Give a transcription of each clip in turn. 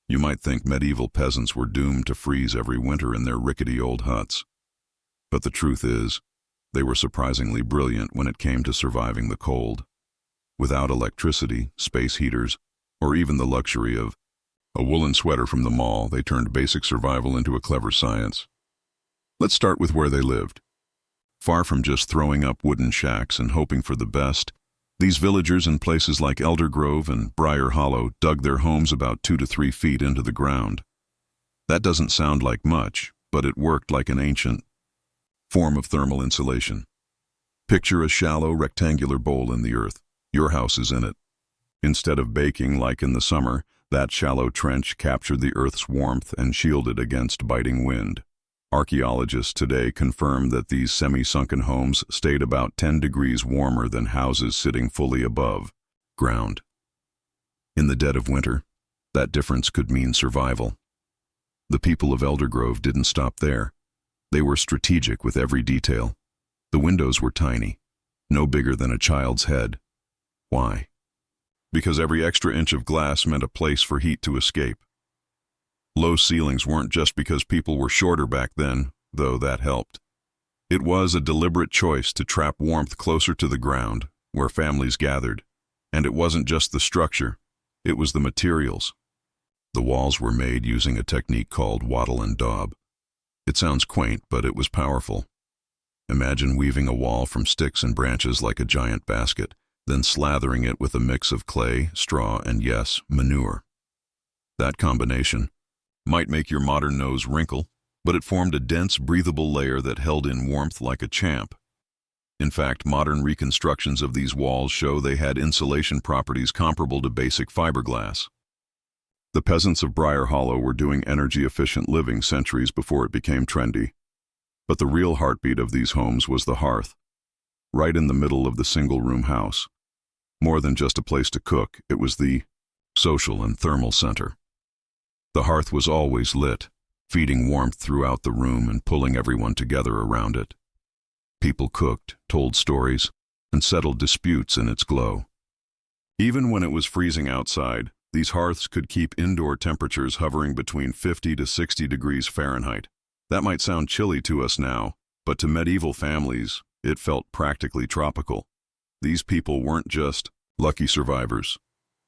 You might think medieval peasants were doomed to freeze every winter in their rickety old huts. But the truth is, they were surprisingly brilliant when it came to surviving the cold. Without electricity, space heaters, or even the luxury of a woolen sweater from the mall, they turned basic survival into a clever science. Let's start with where they lived. Far from just throwing up wooden shacks and hoping for the best, these villagers in places like Elder Grove and Briar Hollow dug their homes about 2 to 3 feet into the ground. That doesn't sound like much, but it worked like an ancient form of thermal insulation. Picture a shallow, rectangular bowl in the earth. Your house is in it. Instead of baking like in the summer, that shallow trench captured the earth's warmth and shielded against biting wind. Archaeologists today confirm that these semi-sunken homes stayed about 10 degrees warmer than houses sitting fully above ground. In the dead of winter, that difference could mean survival. The people of Elder Grove didn't stop there. They were strategic with every detail. The windows were tiny, no bigger than a child's head. Why? Because every extra inch of glass meant a place for heat to escape. Low ceilings weren't just because people were shorter back then, though that helped. It was a deliberate choice to trap warmth closer to the ground, where families gathered. And it wasn't just the structure, it was the materials. The walls were made using a technique called wattle and daub. It sounds quaint, but it was powerful. Imagine weaving a wall from sticks and branches like a giant basket, then slathering it with a mix of clay, straw, and yes, manure. That combination might make your modern nose wrinkle, but it formed a dense, breathable layer that held in warmth like a champ. In fact, modern reconstructions of these walls show they had insulation properties comparable to basic fiberglass. The peasants of Briar Hollow were doing energy-efficient living centuries before it became trendy. But the real heartbeat of these homes was the hearth, right in the middle of the single-room house. More than just a place to cook, it was the social and thermal center. The hearth was always lit, feeding warmth throughout the room and pulling everyone together around it. People cooked, told stories, and settled disputes in its glow. Even when it was freezing outside, these hearths could keep indoor temperatures hovering between 50 to 60 degrees Fahrenheit. That might sound chilly to us now, but to medieval families, it felt practically tropical. These people weren't just lucky survivors.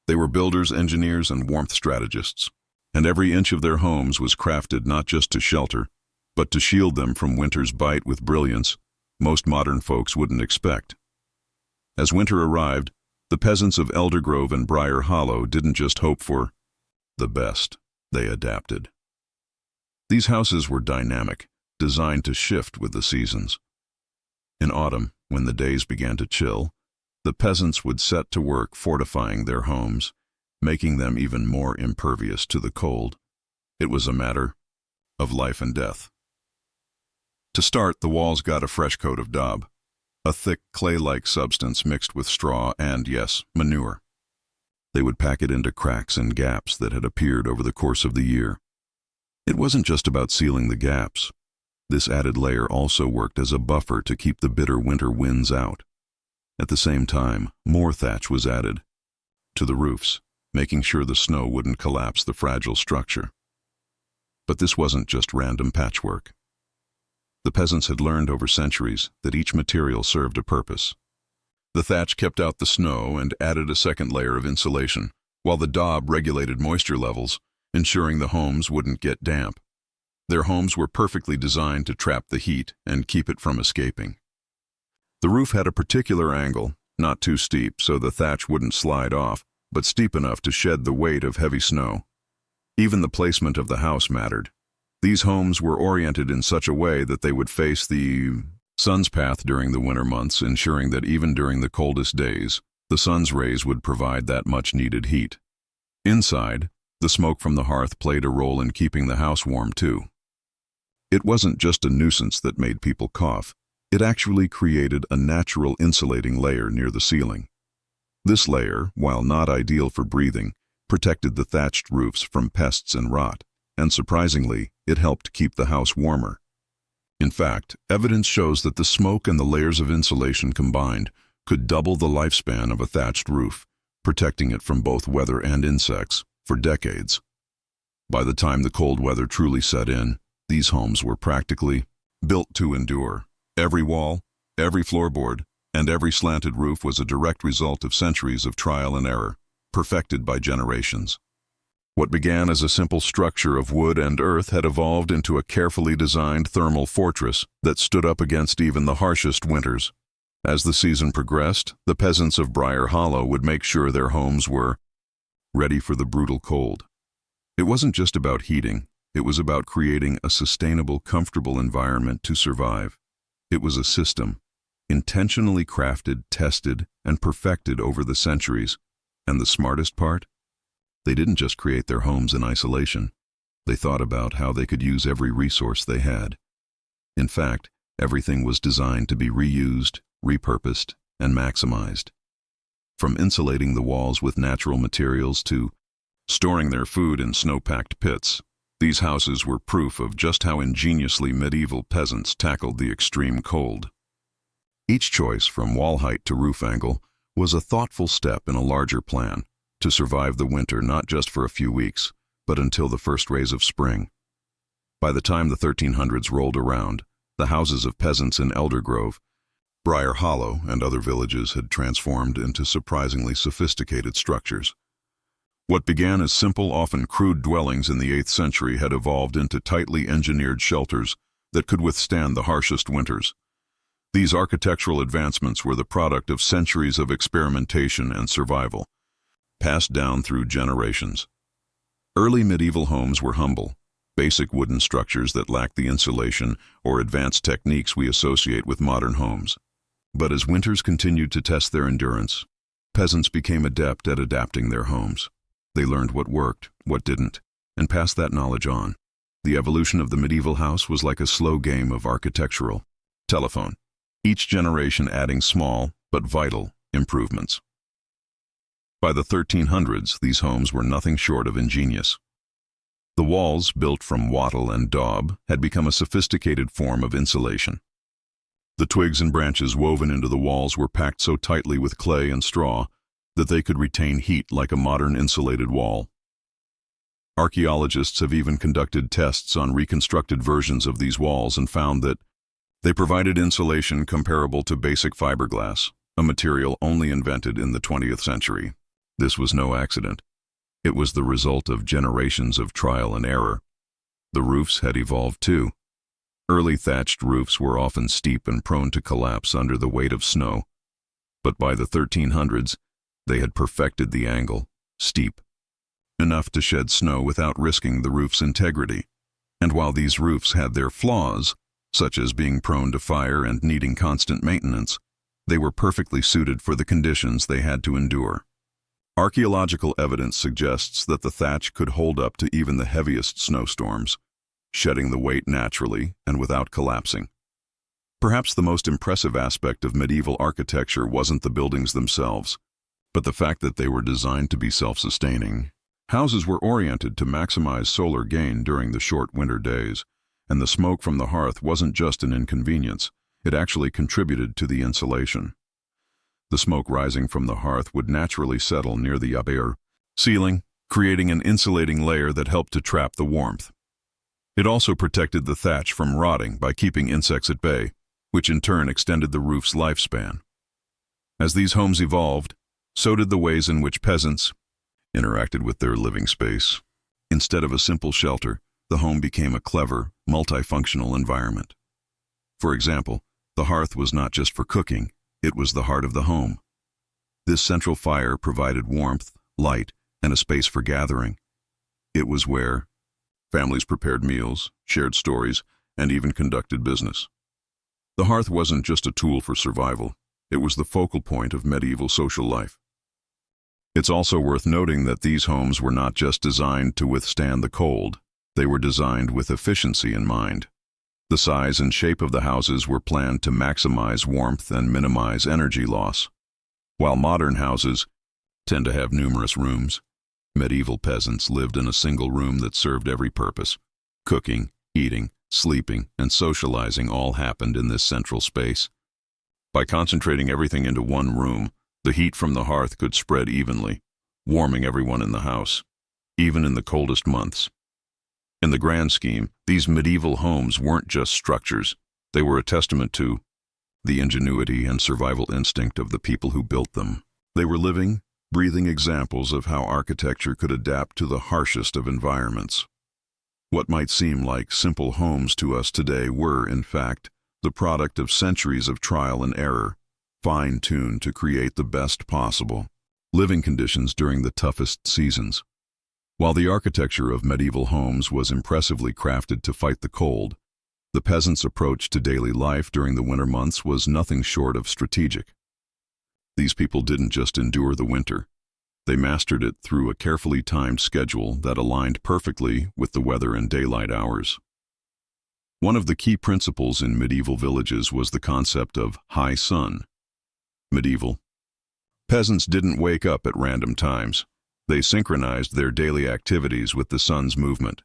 They were builders, engineers, and warmth strategists. And every inch of their homes was crafted not just to shelter, but to shield them from winter's bite with brilliance most modern folks wouldn't expect. As winter arrived, the peasants of Elder Grove and Briar Hollow didn't just hope for the best, they adapted. These houses were dynamic, designed to shift with the seasons. In autumn, when the days began to chill, the peasants would set to work fortifying their homes, making them even more impervious to the cold. It was a matter of life and death. To start, the walls got a fresh coat of daub, a thick clay-like substance mixed with straw and, yes, manure. They would pack it into cracks and gaps that had appeared over the course of the year. It wasn't just about sealing the gaps. This added layer also worked as a buffer to keep the bitter winter winds out. At the same time, more thatch was added to the roofs, making sure the snow wouldn't collapse the fragile structure. But this wasn't just random patchwork. The peasants had learned over centuries that each material served a purpose. The thatch kept out the snow and added a second layer of insulation, while the daub regulated moisture levels, ensuring the homes wouldn't get damp. Their homes were perfectly designed to trap the heat and keep it from escaping. The roof had a particular angle, not too steep so the thatch wouldn't slide off, but steep enough to shed the weight of heavy snow. Even the placement of the house mattered. These homes were oriented in such a way that they would face the sun's path during the winter months, ensuring that even during the coldest days, the sun's rays would provide that much-needed heat. Inside, the smoke from the hearth played a role in keeping the house warm too. It wasn't just a nuisance that made people cough. It actually created a natural insulating layer near the ceiling. This layer, while not ideal for breathing, protected the thatched roofs from pests and rot, and surprisingly, it helped keep the house warmer. In fact, evidence shows that the smoke and the layers of insulation combined could double the lifespan of a thatched roof, protecting it from both weather and insects for decades. By the time the cold weather truly set in, these homes were practically built to endure. Every wall, every floorboard, and every slanted roof was a direct result of centuries of trial and error, perfected by generations. What began as a simple structure of wood and earth had evolved into a carefully designed thermal fortress that stood up against even the harshest winters. As the season progressed, the peasants of Briar Hollow would make sure their homes were ready for the brutal cold. It wasn't just about heating, it was about creating a sustainable, comfortable environment to survive. It was a system, intentionally crafted, tested, and perfected over the centuries. And the smartest part? They didn't just create their homes in isolation. They thought about how they could use every resource they had. In fact, everything was designed to be reused, repurposed, and maximized. From insulating the walls with natural materials to storing their food in snow-packed pits, these houses were proof of just how ingeniously medieval peasants tackled the extreme cold. Each choice, from wall height to roof angle, was a thoughtful step in a larger plan to survive the winter not just for a few weeks, but until the first rays of spring. By the time the 1300s rolled around, the houses of peasants in Eldergrove, Briar Hollow, and other villages had transformed into surprisingly sophisticated structures. What began as simple, often crude dwellings in the 8th century had evolved into tightly engineered shelters that could withstand the harshest winters. These architectural advancements were the product of centuries of experimentation and survival, passed down through generations. Early medieval homes were humble, basic wooden structures that lacked the insulation or advanced techniques we associate with modern homes. But as winters continued to test their endurance, peasants became adept at adapting their homes. They learned what worked, what didn't, and passed that knowledge on. The evolution of the medieval house was like a slow game of architectural telephone, each generation adding small but vital improvements. By the 1300s, these homes were nothing short of ingenious. The walls, built from wattle and daub, had become a sophisticated form of insulation. The twigs and branches woven into the walls were packed so tightly with clay and straw that they could retain heat like a modern insulated wall. Archaeologists have even conducted tests on reconstructed versions of these walls and found that they provided insulation comparable to basic fiberglass, a material only invented in the 20th century. This was no accident. It was the result of generations of trial and error. The roofs had evolved too. Early thatched roofs were often steep and prone to collapse under the weight of snow. But by the 1300s, they had perfected the angle, steep, enough to shed snow without risking the roof's integrity. And while these roofs had their flaws, such as being prone to fire and needing constant maintenance, they were perfectly suited for the conditions they had to endure. Archaeological evidence suggests that the thatch could hold up to even the heaviest snowstorms, shedding the weight naturally and without collapsing. Perhaps the most impressive aspect of medieval architecture wasn't the buildings themselves, but the fact that they were designed to be self-sustaining. Houses were oriented to maximize solar gain during the short winter days, and the smoke from the hearth wasn't just an inconvenience, it actually contributed to the insulation. The smoke rising from the hearth would naturally settle near the upper ceiling, creating an insulating layer that helped to trap the warmth. It also protected the thatch from rotting by keeping insects at bay, which in turn extended the roof's lifespan. As these homes evolved, so did the ways in which peasants interacted with their living space. Instead of a simple shelter, the home became a clever, multifunctional environment. For example, the hearth was not just for cooking, it was the heart of the home. This central fire provided warmth, light, and a space for gathering. It was where families prepared meals, shared stories, and even conducted business. The hearth wasn't just a tool for survival, it was the focal point of medieval social life. It's also worth noting that these homes were not just designed to withstand the cold, they were designed with efficiency in mind. The size and shape of the houses were planned to maximize warmth and minimize energy loss. While modern houses tend to have numerous rooms, medieval peasants lived in a single room that served every purpose. Cooking, eating, sleeping, and socializing all happened in this central space. By concentrating everything into one room, the heat from the hearth could spread evenly, warming everyone in the house, even in the coldest months. In the grand scheme, these medieval homes weren't just structures. They were a testament to the ingenuity and survival instinct of the people who built them. They were living, breathing examples of how architecture could adapt to the harshest of environments. What might seem like simple homes to us today were, in fact, the product of centuries of trial and error, fine-tuned to create the best possible living conditions during the toughest seasons. While the architecture of medieval homes was impressively crafted to fight the cold, the peasants' approach to daily life during the winter months was nothing short of strategic. These people didn't just endure the winter. They mastered it through a carefully timed schedule that aligned perfectly with the weather and daylight hours. One of the key principles in medieval villages was the concept of high sun. Medieval peasants didn't wake up at random times. They synchronized their daily activities with the sun's movement.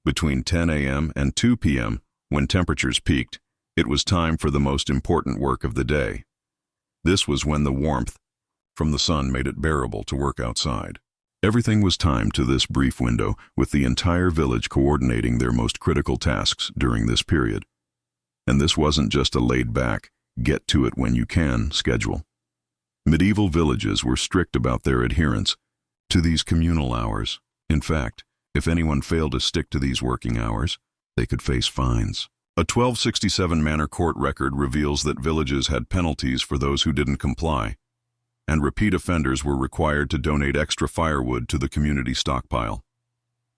Between 10 a.m. and 2 p.m., when temperatures peaked, it was time for the most important work of the day. This was when the warmth from the sun made it bearable to work outside. Everything was timed to this brief window, with the entire village coordinating their most critical tasks during this period. And this wasn't just a laid-back, get-to-it-when-you-can schedule. Medieval villages were strict about their adherence to these communal hours. In fact, if anyone failed to stick to these working hours, they could face fines. A 1267 manor court record reveals that villages had penalties for those who didn't comply, and repeat offenders were required to donate extra firewood to the community stockpile.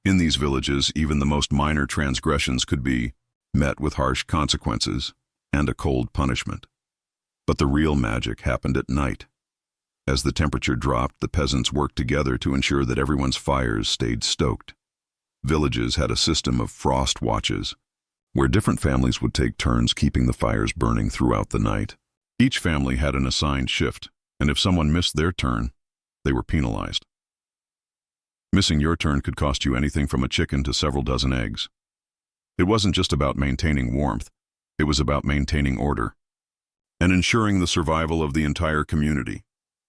In these villages, even the most minor transgressions could be met with harsh consequences and a cold punishment. But the real magic happened at night. As the temperature dropped, the peasants worked together to ensure that everyone's fires stayed stoked. Villages had a system of frost watches, where different families would take turns keeping the fires burning throughout the night. Each family had an assigned shift, and if someone missed their turn, they were penalized. Missing your turn could cost you anything from a chicken to several dozen eggs. It wasn't just about maintaining warmth, it was about maintaining order and ensuring the survival of the entire community.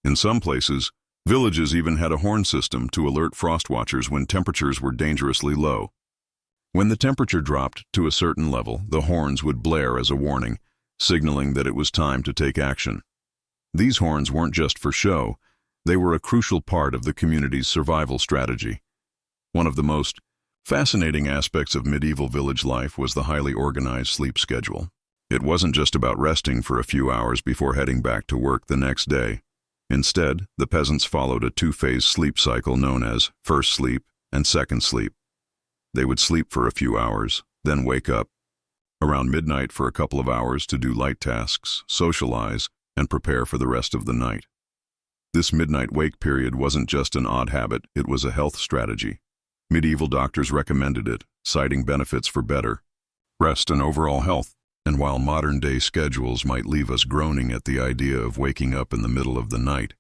In some places, villages even had a horn system to alert frost watchers when temperatures were dangerously low. When the temperature dropped to a certain level, the horns would blare as a warning, signaling that it was time to take action. These horns weren't just for show, they were a crucial part of the community's survival strategy. One of the most fascinating aspects of medieval village life was the highly organized sleep schedule. It wasn't just about resting for a few hours before heading back to work the next day. Instead, the peasants followed a two-phase sleep cycle known as first sleep and second sleep. They would sleep for a few hours, then wake up around midnight for a couple of hours to do light tasks, socialize, and prepare for the rest of the night. This midnight wake period wasn't just an odd habit, it was a health strategy. Medieval doctors recommended it, citing benefits for better rest and overall health. And while modern-day schedules might leave us groaning at the idea of waking up in the middle of the night,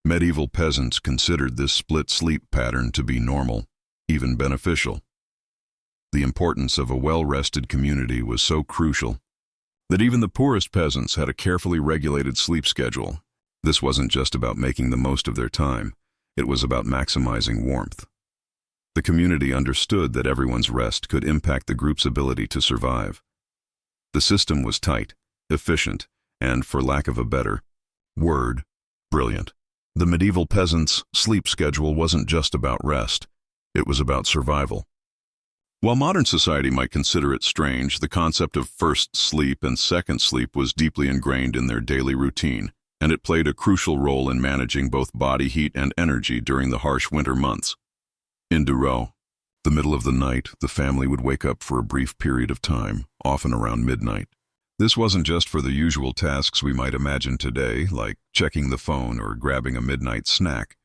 medieval peasants considered this split sleep pattern to be normal, even beneficial. The importance of a well-rested community was so crucial that even the poorest peasants had a carefully regulated sleep schedule. This wasn't just about making the most of their time, it was about maximizing warmth. The community understood that everyone's rest could impact the group's ability to survive. The system was tight, efficient, and, for lack of a better word, brilliant. The medieval peasants' sleep schedule wasn't just about rest, it was about survival. While modern society might consider it strange, the concept of first sleep and second sleep was deeply ingrained in their daily routine, and it played a crucial role in managing both body heat and energy during the harsh winter months. In the middle of the night, the family would wake up for a brief period of time, often around midnight. This wasn't just for the usual tasks we might imagine today, like checking the phone or grabbing a midnight snack.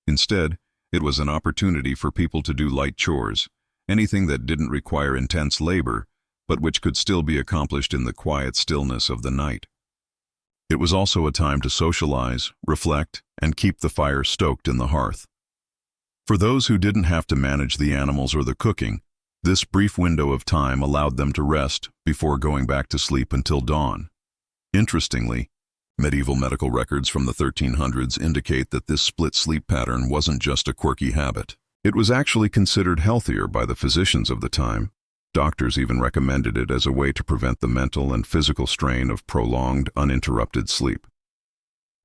Instead, it was an opportunity for people to do light chores, anything that didn't require intense labor, but which could still be accomplished in the quiet stillness of the night. It was also a time to socialize, reflect, and keep the fire stoked in the hearth. For those who didn't have to manage the animals or the cooking, this brief window of time allowed them to rest before going back to sleep until dawn. Interestingly, medieval medical records from the 1300s indicate that this split sleep pattern wasn't just a quirky habit. It was actually considered healthier by the physicians of the time. Doctors even recommended it as a way to prevent the mental and physical strain of prolonged, uninterrupted sleep.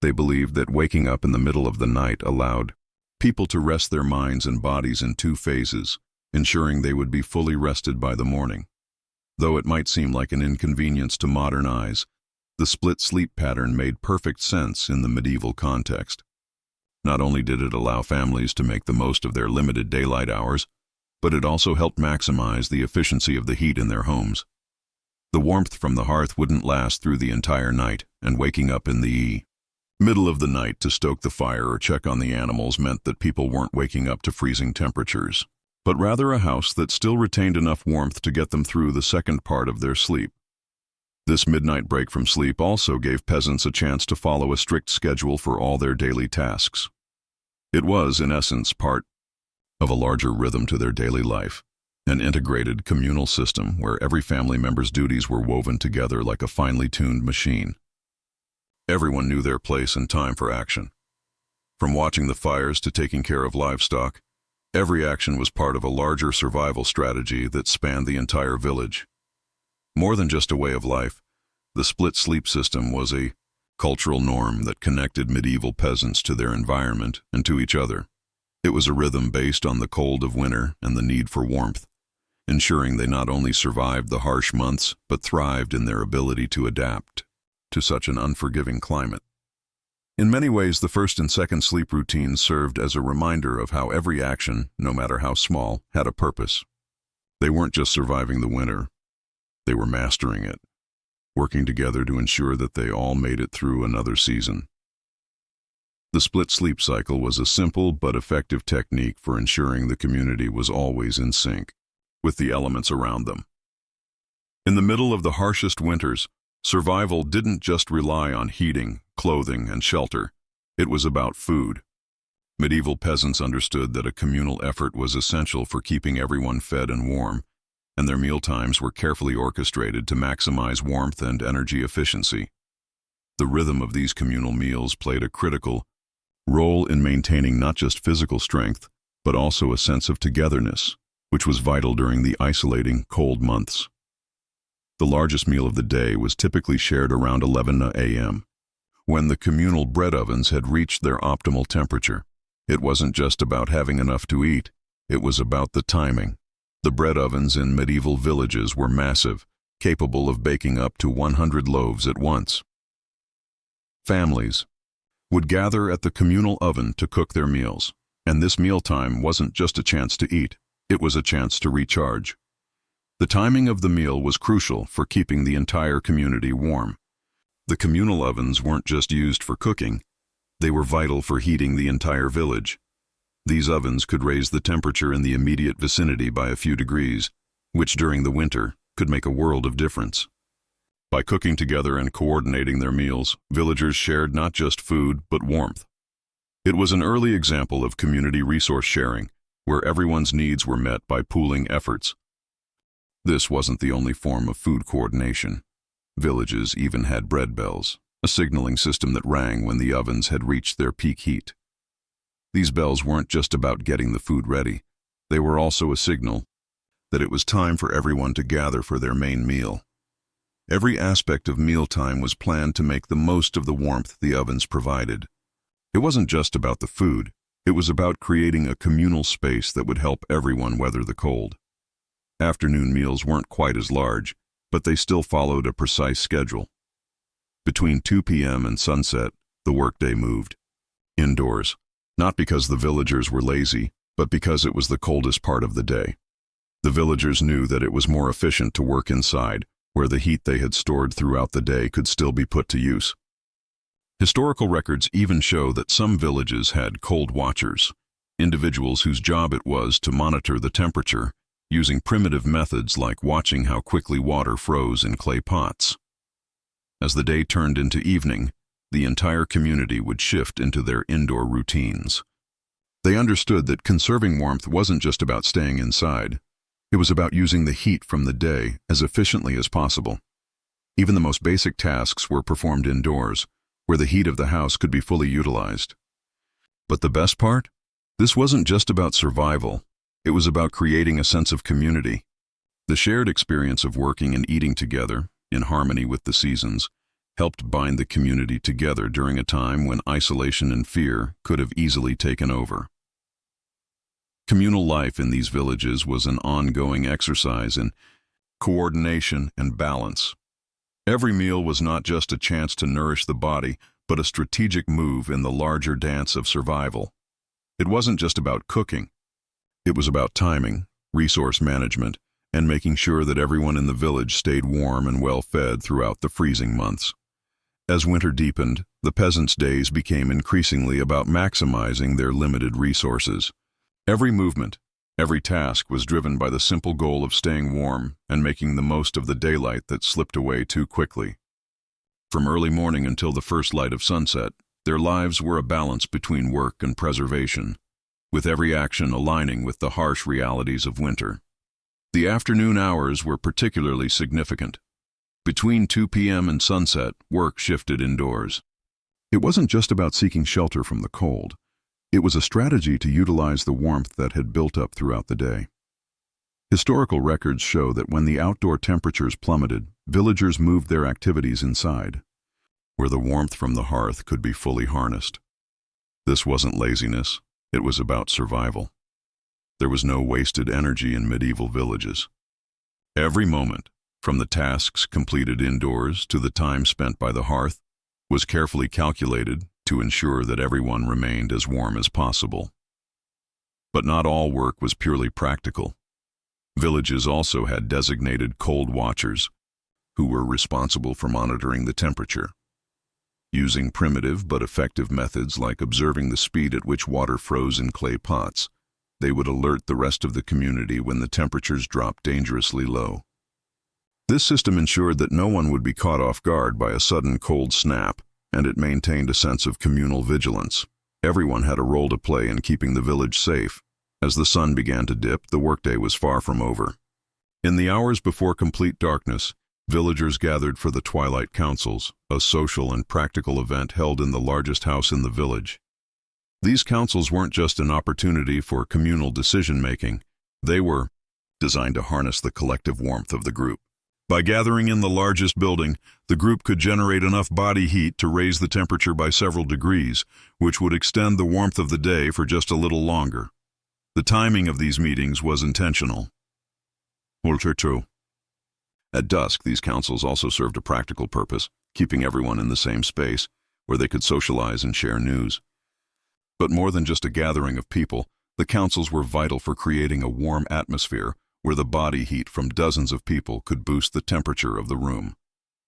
They believed that waking up in the middle of the night allowed people to rest their minds and bodies in two phases, ensuring they would be fully rested by the morning. Though it might seem like an inconvenience to modern eyes, the split sleep pattern made perfect sense in the medieval context. Not only did it allow families to make the most of their limited daylight hours, but it also helped maximize the efficiency of the heat in their homes. The warmth from the hearth wouldn't last through the entire night, and waking up in the middle of the night to stoke the fire or check on the animals meant that people weren't waking up to freezing temperatures, but rather a house that still retained enough warmth to get them through the second part of their sleep. This midnight break from sleep also gave peasants a chance to follow a strict schedule for all their daily tasks. It was, in essence, part of a larger rhythm to their daily life, an integrated communal system where every family member's duties were woven together like a finely tuned machine. Everyone knew their place and time for action. From watching the fires to taking care of livestock, every action was part of a larger survival strategy that spanned the entire village. More than just a way of life, the split sleep system was a cultural norm that connected medieval peasants to their environment and to each other. It was a rhythm based on the cold of winter and the need for warmth, ensuring they not only survived the harsh months but thrived in their ability to adapt to such an unforgiving climate. In many ways, the first and second sleep routines served as a reminder of how every action, no matter how small, had a purpose. They weren't just surviving the winter. They were mastering it, working together to ensure that they all made it through another season. The split sleep cycle was a simple but effective technique for ensuring the community was always in sync with the elements around them. In the middle of the harshest winters, survival didn't just rely on heating, clothing, and shelter. It was about food. Medieval peasants understood that a communal effort was essential for keeping everyone fed and warm, and their mealtimes were carefully orchestrated to maximize warmth and energy efficiency. The rhythm of these communal meals played a critical role in maintaining not just physical strength, but also a sense of togetherness, which was vital during the isolating, cold months. The largest meal of the day was typically shared around 11 a.m., when the communal bread ovens had reached their optimal temperature. It wasn't just about having enough to eat, it was about the timing. The bread ovens in medieval villages were massive, capable of baking up to 100 loaves at once. Families would gather at the communal oven to cook their meals, and this mealtime wasn't just a chance to eat, it was a chance to recharge. The timing of the meal was crucial for keeping the entire community warm. The communal ovens weren't just used for cooking, they were vital for heating the entire village. These ovens could raise the temperature in the immediate vicinity by a few degrees, which during the winter could make a world of difference. By cooking together and coordinating their meals, villagers shared not just food but warmth. It was an early example of community resource sharing, where everyone's needs were met by pooling efforts. This wasn't the only form of food coordination. Villages even had bread bells, a signaling system that rang when the ovens had reached their peak heat. These bells weren't just about getting the food ready, they were also a signal that it was time for everyone to gather for their main meal. Every aspect of mealtime was planned to make the most of the warmth the ovens provided. It wasn't just about the food, it was about creating a communal space that would help everyone weather the cold. Afternoon meals weren't quite as large, but they still followed a precise schedule. Between 2 p.m. and sunset, the workday moved indoors, not because the villagers were lazy, but because it was the coldest part of the day. The villagers knew that it was more efficient to work inside, where the heat they had stored throughout the day could still be put to use. Historical records even show that some villages had cold watchers, individuals whose job it was to monitor the temperature, using primitive methods like watching how quickly water froze in clay pots. As the day turned into evening, the entire community would shift into their indoor routines. They understood that conserving warmth wasn't just about staying inside. It was about using the heat from the day as efficiently as possible. Even the most basic tasks were performed indoors, where the heat of the house could be fully utilized. But the best part? This wasn't just about survival, it was about creating a sense of community. The shared experience of working and eating together, in harmony with the seasons, helped bind the community together during a time when isolation and fear could have easily taken over. Communal life in these villages was an ongoing exercise in coordination and balance. Every meal was not just a chance to nourish the body, but a strategic move in the larger dance of survival. It wasn't just about cooking. It was about timing, resource management, and making sure that everyone in the village stayed warm and well-fed throughout the freezing months. As winter deepened, the peasants' days became increasingly about maximizing their limited resources. Every movement, every task was driven by the simple goal of staying warm and making the most of the daylight that slipped away too quickly. From early morning until the first light of sunset, their lives were a balance between work and preservation, with every action aligning with the harsh realities of winter. The afternoon hours were particularly significant. Between 2 p.m. and sunset, work shifted indoors. It wasn't just about seeking shelter from the cold. It was a strategy to utilize the warmth that had built up throughout the day. Historical records show that when the outdoor temperatures plummeted, villagers moved their activities inside, where the warmth from the hearth could be fully harnessed. This wasn't laziness, it was about survival. There was no wasted energy in medieval villages. Every moment, from the tasks completed indoors to the time spent by the hearth, was carefully calculated to ensure that everyone remained as warm as possible. But not all work was purely practical. Villages also had designated cold watchers, who were responsible for monitoring the temperature. Using primitive but effective methods like observing the speed at which water froze in clay pots, they would alert the rest of the community when the temperatures dropped dangerously low. This system ensured that no one would be caught off guard by a sudden cold snap, and it maintained a sense of communal vigilance. Everyone had a role to play in keeping the village safe. As the sun began to dip, the workday was far from over. In the hours before complete darkness, villagers gathered for the Twilight councils, a social and practical event held in the largest house in the village. These councils weren't just an opportunity for communal decision-making, they were designed to harness the collective warmth of the group. By gathering in the largest building, the group could generate enough body heat to raise the temperature by several degrees, which would extend the warmth of the day for just a little longer. The timing of these meetings was intentional. At dusk, these councils also served a practical purpose, keeping everyone in the same space, where they could socialize and share news. But more than just a gathering of people, the councils were vital for creating a warm atmosphere where the body heat from dozens of people could boost the temperature of the room.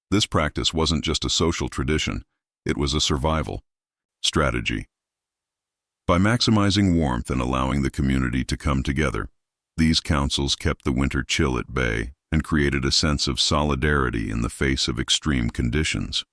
This practice wasn't just a social tradition, it was a survival strategy. By maximizing warmth and allowing the community to come together, these councils kept the winter chill at bay and created a sense of solidarity in the face of extreme conditions.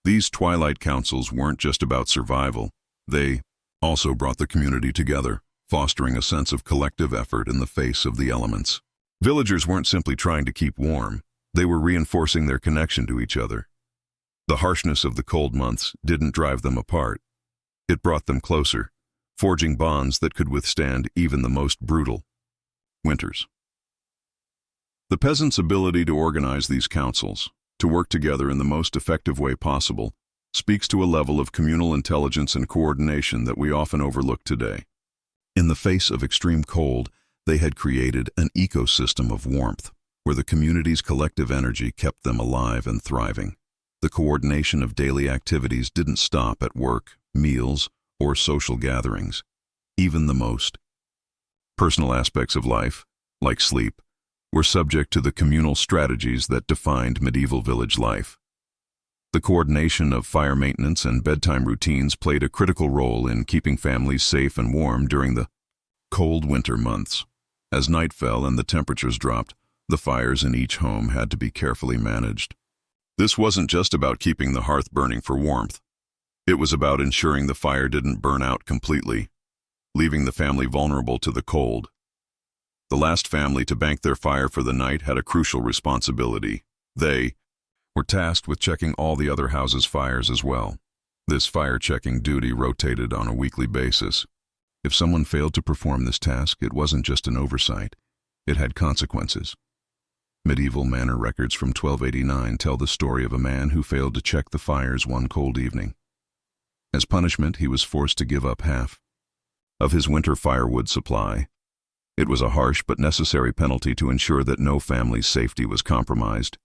These Twilight councils weren't just about survival, they also brought the community together, fostering a sense of collective effort in the face of the elements. Villagers weren't simply trying to keep warm, they were reinforcing their connection to each other. The harshness of the cold months didn't drive them apart. It brought them closer, forging bonds that could withstand even the most brutal winters. The peasants' ability to organize these councils, to work together in the most effective way possible, speaks to a level of communal intelligence and coordination that we often overlook today. In the face of extreme cold, they had created an ecosystem of warmth, where the community's collective energy kept them alive and thriving. The coordination of daily activities didn't stop at work, meals, or social gatherings. Even the most personal aspects of life, like sleep, were subject to the communal strategies that defined medieval village life. The coordination of fire maintenance and bedtime routines played a critical role in keeping families safe and warm during the cold winter months. As night fell and the temperatures dropped, the fires in each home had to be carefully managed. This wasn't just about keeping the hearth burning for warmth. It was about ensuring the fire didn't burn out completely, leaving the family vulnerable to the cold. The last family to bank their fire for the night had a crucial responsibility. They were tasked with checking all the other houses' fires as well. This fire-checking duty rotated on a weekly basis. If someone failed to perform this task, it wasn't just an oversight. It had consequences. Medieval manor records from 1289 tell the story of a man who failed to check the fires one cold evening. As punishment, he was forced to give up half of his winter firewood supply. It was a harsh but necessary penalty to ensure that no family's safety was compromised.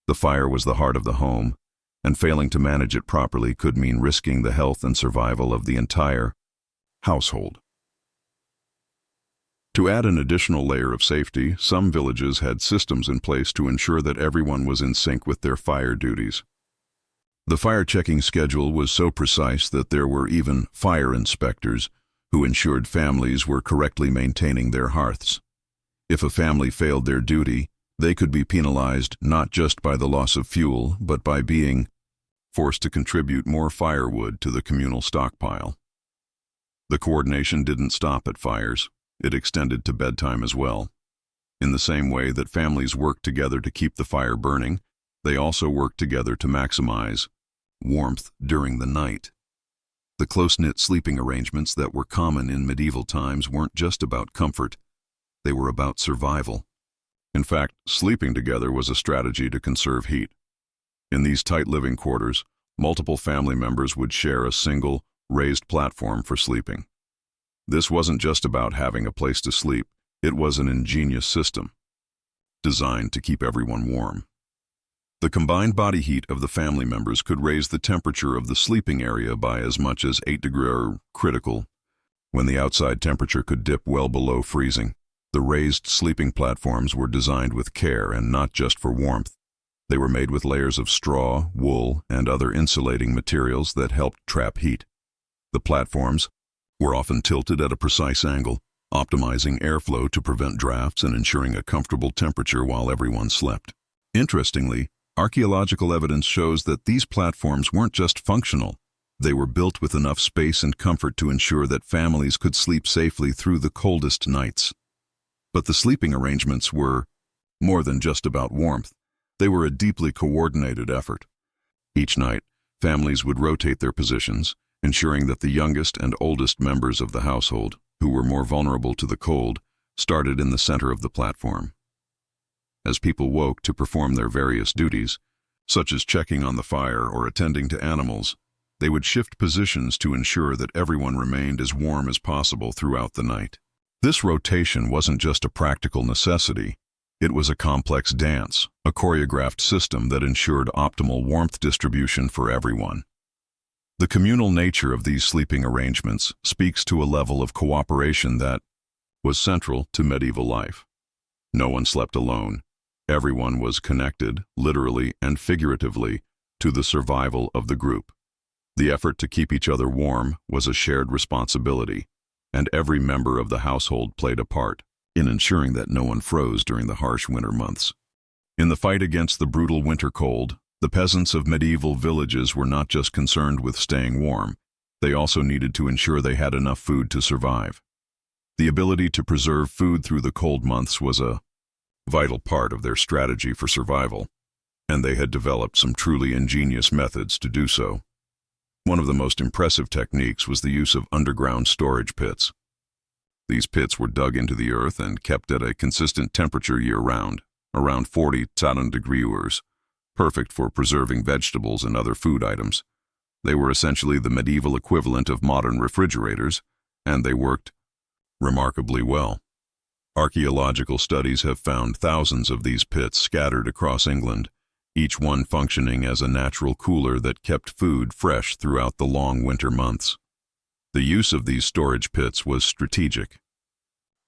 The fire was the heart of the home, and failing to manage it properly could mean risking the health and survival of the entire household. To add an additional layer of safety, some villages had systems in place to ensure that everyone was in sync with their fire duties. The fire checking schedule was so precise that there were even fire inspectors who ensured families were correctly maintaining their hearths. If a family failed their duty, they could be penalized not just by the loss of fuel, but by being forced to contribute more firewood to the communal stockpile. The coordination didn't stop at fires. It extended to bedtime as well. In the same way that families worked together to keep the fire burning, they also worked together to maximize warmth during the night. The close-knit sleeping arrangements that were common in medieval times weren't just about comfort, they were about survival. In fact, sleeping together was a strategy to conserve heat. In these tight living quarters, multiple family members would share a single, raised platform for sleeping. This wasn't just about having a place to sleep, it was an ingenious system, designed to keep everyone warm. The combined body heat of the family members could raise the temperature of the sleeping area by as much as 8 degrees critical, when the outside temperature could dip well below freezing. The raised sleeping platforms were designed with care and not just for warmth. They were made with layers of straw, wool, and other insulating materials that helped trap heat. The platforms were often tilted at a precise angle, optimizing airflow to prevent drafts and ensuring a comfortable temperature while everyone slept. Interestingly, archaeological evidence shows that these platforms weren't just functional. They were built with enough space and comfort to ensure that families could sleep safely through the coldest nights. But the sleeping arrangements were more than just about warmth. They were a deeply coordinated effort. Each night, families would rotate their positions, ensuring that the youngest and oldest members of the household, who were more vulnerable to the cold, started in the center of the platform. As people woke to perform their various duties, such as checking on the fire or attending to animals, they would shift positions to ensure that everyone remained as warm as possible throughout the night. This rotation wasn't just a practical necessity, it was a complex dance, a choreographed system that ensured optimal warmth distribution for everyone. The communal nature of these sleeping arrangements speaks to a level of cooperation that was central to medieval life. No one slept alone. Everyone was connected, literally and figuratively, to the survival of the group. The effort to keep each other warm was a shared responsibility, and every member of the household played a part in ensuring that no one froze during the harsh winter months. In the fight against the brutal winter cold, the peasants of medieval villages were not just concerned with staying warm, they also needed to ensure they had enough food to survive. The ability to preserve food through the cold months was a vital part of their strategy for survival, and they had developed some truly ingenious methods to do so. One of the most impressive techniques was the use of underground storage pits. These pits were dug into the earth and kept at a consistent temperature year-round, around 40 degrees, perfect for preserving vegetables and other food items. They were essentially the medieval equivalent of modern refrigerators, and they worked remarkably well. Archaeological studies have found thousands of these pits scattered across England, each one functioning as a natural cooler that kept food fresh throughout the long winter months. The use of these storage pits was strategic.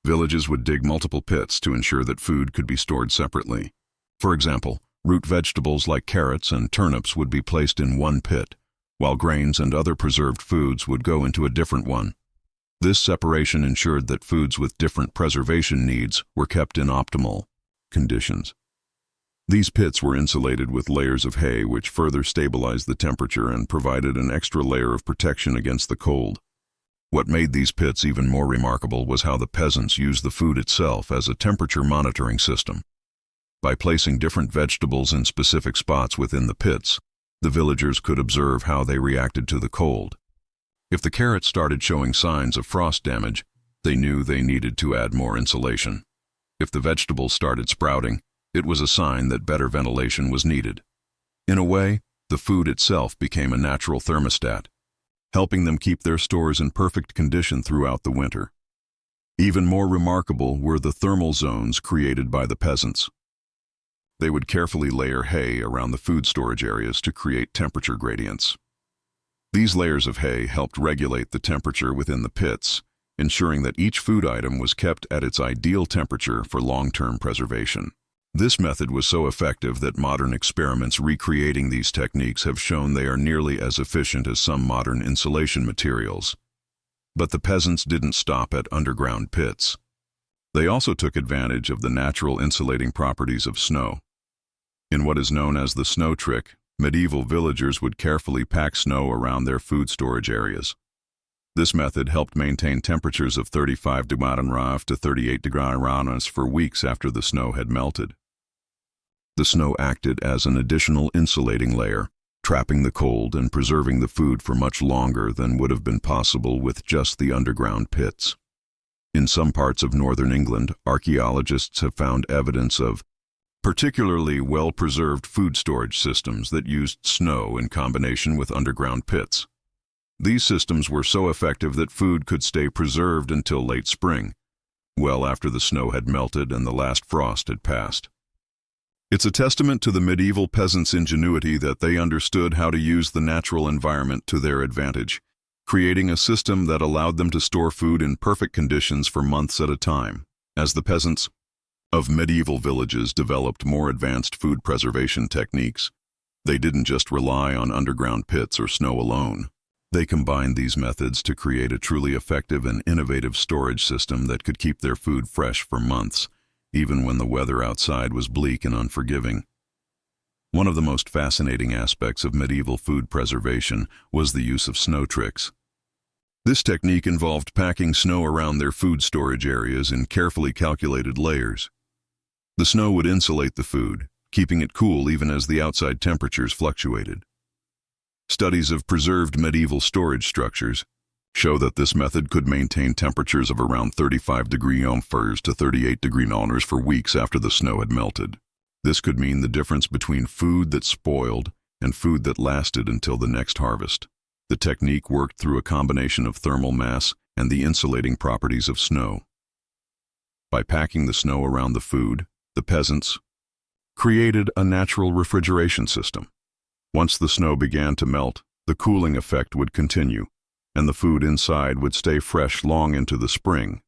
Villages would dig multiple pits to ensure that food could be stored separately. For example, root vegetables like carrots and turnips would be placed in one pit, while grains and other preserved foods would go into a different one. This separation ensured that foods with different preservation needs were kept in optimal conditions. These pits were insulated with layers of hay which further stabilized the temperature and provided an extra layer of protection against the cold. What made these pits even more remarkable was how the peasants used the food itself as a temperature monitoring system. By placing different vegetables in specific spots within the pits, the villagers could observe how they reacted to the cold. If the carrots started showing signs of frost damage, they knew they needed to add more insulation. If the vegetables started sprouting, it was a sign that better ventilation was needed. In a way, the food itself became a natural thermostat, helping them keep their stores in perfect condition throughout the winter. Even more remarkable were the thermal zones created by the peasants. They would carefully layer hay around the food storage areas to create temperature gradients. These layers of hay helped regulate the temperature within the pits, ensuring that each food item was kept at its ideal temperature for long-term preservation. This method was so effective that modern experiments recreating these techniques have shown they are nearly as efficient as some modern insulation materials. But the peasants didn't stop at underground pits. They also took advantage of the natural insulating properties of snow. In what is known as the snow trick, medieval villagers would carefully pack snow around their food storage areas. This method helped maintain temperatures of 35 degrees to 38 degrees for weeks after the snow had melted. The snow acted as an additional insulating layer, trapping the cold and preserving the food for much longer than would have been possible with just the underground pits. In some parts of northern England, archaeologists have found evidence of particularly well-preserved food storage systems that used snow in combination with underground pits. These systems were so effective that food could stay preserved until late spring, well after the snow had melted and the last frost had passed. It's a testament to the medieval peasants' ingenuity that they understood how to use the natural environment to their advantage, creating a system that allowed them to store food in perfect conditions for months at a time. As the peasants of medieval villages developed more advanced food preservation techniques, they didn't just rely on underground pits or snow alone. They combined these methods to create a truly effective and innovative storage system that could keep their food fresh for months, even when the weather outside was bleak and unforgiving. One of the most fascinating aspects of medieval food preservation was the use of snow tricks. This technique involved packing snow around their food storage areas in carefully calculated layers. The snow would insulate the food, keeping it cool even as the outside temperatures fluctuated. Studies of preserved medieval storage structures show that this method could maintain temperatures of around 35 degrees to 38 degrees for weeks after the snow had melted. This could mean the difference between food that spoiled and food that lasted until the next harvest. The technique worked through a combination of thermal mass and the insulating properties of snow. By packing the snow around the food, the peasants created a natural refrigeration system. Once the snow began to melt, the cooling effect would continue, and the food inside would stay fresh long into the spring.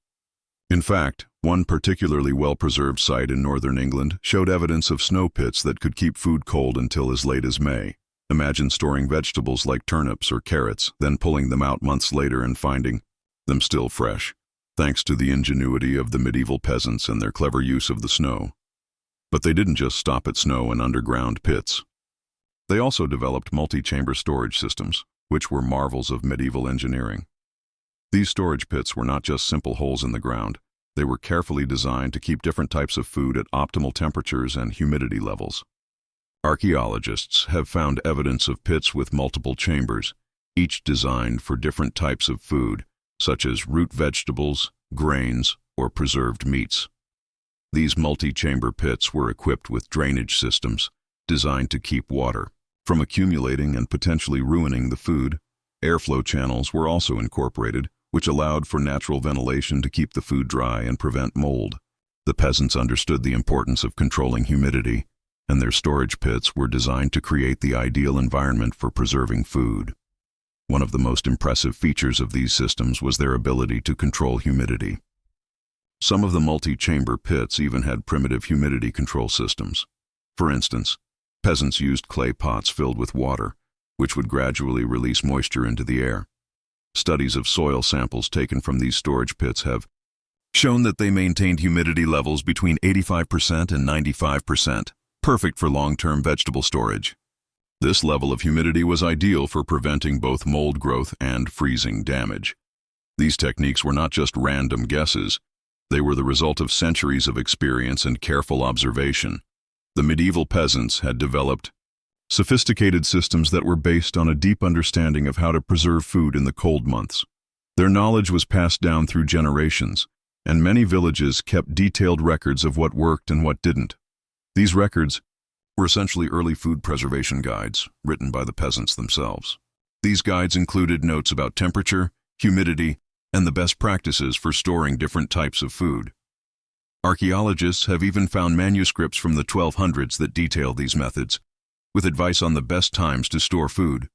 In fact, one particularly well-preserved site in northern England showed evidence of snow pits that could keep food cold until as late as May. Imagine storing vegetables like turnips or carrots, then pulling them out months later and finding them still fresh, thanks to the ingenuity of the medieval peasants and their clever use of the snow. But they didn't just stop at snow and underground pits. They also developed multi-chamber storage systems, which were marvels of medieval engineering. These storage pits were not just simple holes in the ground. They were carefully designed to keep different types of food at optimal temperatures and humidity levels. Archaeologists have found evidence of pits with multiple chambers, each designed for different types of food, such as root vegetables, grains, or preserved meats. These multi-chamber pits were equipped with drainage systems designed to keep water from accumulating and potentially ruining the food. Airflow channels were also incorporated, which allowed for natural ventilation to keep the food dry and prevent mold. The peasants understood the importance of controlling humidity, and their storage pits were designed to create the ideal environment for preserving food. One of the most impressive features of these systems was their ability to control humidity. Some of the multi-chamber pits even had primitive humidity control systems. For instance, peasants used clay pots filled with water, which would gradually release moisture into the air. Studies of soil samples taken from these storage pits have shown that they maintained humidity levels between 85% and 95%, perfect for long-term vegetable storage. This level of humidity was ideal for preventing both mold growth and freezing damage. These techniques were not just random guesses. They were the result of centuries of experience and careful observation. The medieval peasants had developed sophisticated systems that were based on a deep understanding of how to preserve food in the cold months. Their knowledge was passed down through generations, and many villages kept detailed records of what worked and what didn't. These records were essentially early food preservation guides, written by the peasants themselves. These guides included notes about temperature, humidity, and the best practices for storing different types of food. Archaeologists have even found manuscripts from the 1200s that detail these methods, with advice on the best times to store food,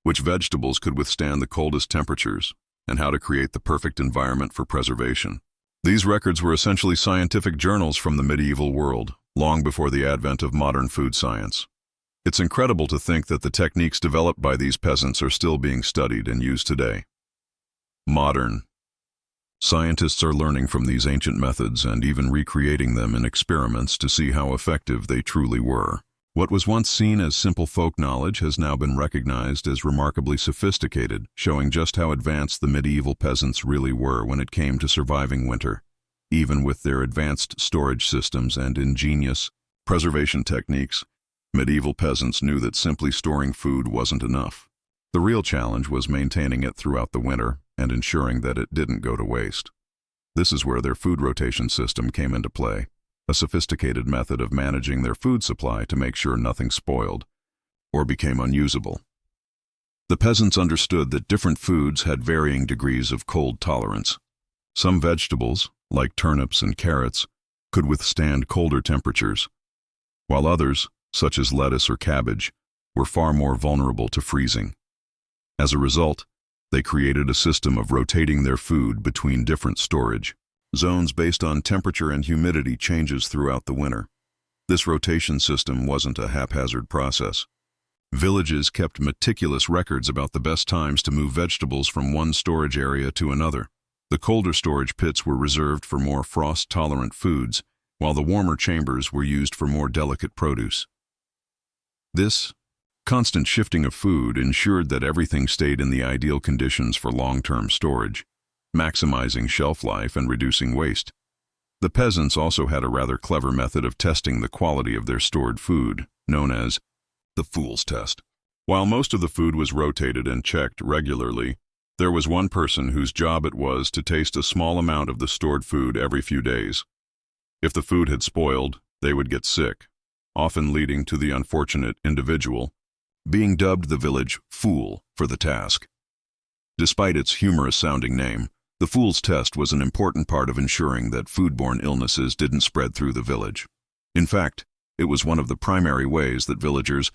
which vegetables could withstand the coldest temperatures, and how to create the perfect environment for preservation. These records were essentially scientific journals from the medieval world, long before the advent of modern food science. It's incredible to think that the techniques developed by these peasants are still being studied and used today. Modern. Scientists are learning from these ancient methods and even recreating them in experiments to see how effective they truly were. What was once seen as simple folk knowledge has now been recognized as remarkably sophisticated, showing just how advanced the medieval peasants really were when it came to surviving winter. Even with their advanced storage systems and ingenious preservation techniques, medieval peasants knew that simply storing food wasn't enough. The real challenge was maintaining it throughout the winter and ensuring that it didn't go to waste. This is where their food rotation system came into play, a sophisticated method of managing their food supply to make sure nothing spoiled or became unusable. The peasants understood that different foods had varying degrees of cold tolerance. Some vegetables, like turnips and carrots, could withstand colder temperatures, while others, such as lettuce or cabbage, were far more vulnerable to freezing. As a result, they created a system of rotating their food between different storage zones based on temperature and humidity changes throughout the winter. This rotation system wasn't a haphazard process. Villages kept meticulous records about the best times to move vegetables from one storage area to another. The colder storage pits were reserved for more frost-tolerant foods, while the warmer chambers were used for more delicate produce. This constant shifting of food ensured that everything stayed in the ideal conditions for long-term storage, maximizing shelf life and reducing waste. The peasants also had a rather clever method of testing the quality of their stored food, known as the fool's test. While most of the food was rotated and checked regularly, there was one person whose job it was to taste a small amount of the stored food every few days. If the food had spoiled, they would get sick, often leading to the unfortunate individual being dubbed the village fool for the task. Despite its humorous-sounding name, the fool's test was an important part of ensuring that foodborne illnesses didn't spread through the village. In fact, it was one of the primary ways that villagers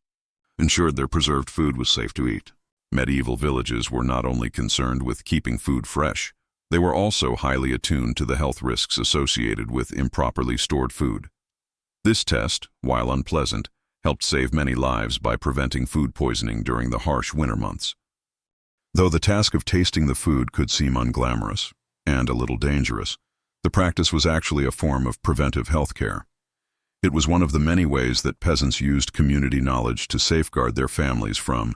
ensured their preserved food was safe to eat. Medieval villages were not only concerned with keeping food fresh, they were also highly attuned to the health risks associated with improperly stored food. This test, while unpleasant, helped save many lives by preventing food poisoning during the harsh winter months. Though the task of tasting the food could seem unglamorous and a little dangerous, the practice was actually a form of preventive health care. It was one of the many ways that peasants used community knowledge to safeguard their families from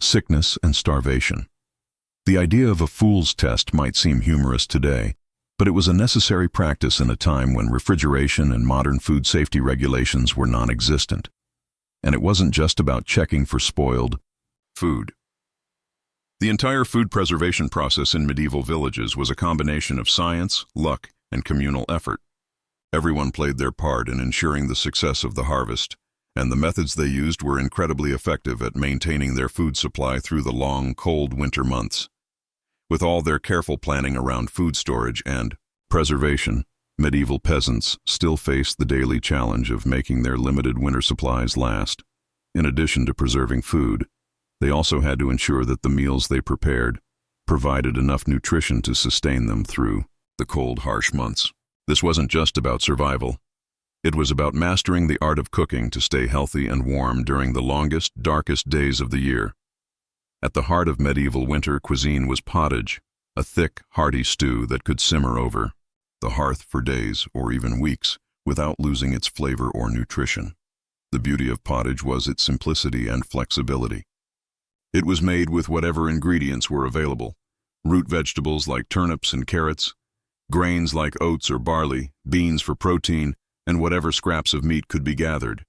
sickness and starvation. The idea of a fool's test might seem humorous today, but it was a necessary practice in a time when refrigeration and modern food safety regulations were non-existent. And it wasn't just about checking for spoiled food. The entire food preservation process in medieval villages was a combination of science, luck, and communal effort. Everyone played their part in ensuring the success of the harvest, and the methods they used were incredibly effective at maintaining their food supply through the long, cold winter months. With all their careful planning around food storage and preservation, medieval peasants still faced the daily challenge of making their limited winter supplies last. In addition to preserving food, they also had to ensure that the meals they prepared provided enough nutrition to sustain them through the cold, harsh months. This wasn't just about survival. It was about mastering the art of cooking to stay healthy and warm during the longest, darkest days of the year. At the heart of medieval winter cuisine was pottage, a thick, hearty stew that could simmer over the hearth for days or even weeks without losing its flavor or nutrition. The beauty of pottage was its simplicity and flexibility. It was made with whatever ingredients were available: root vegetables like turnips and carrots, grains like oats or barley, beans for protein, and whatever scraps of meat could be gathered.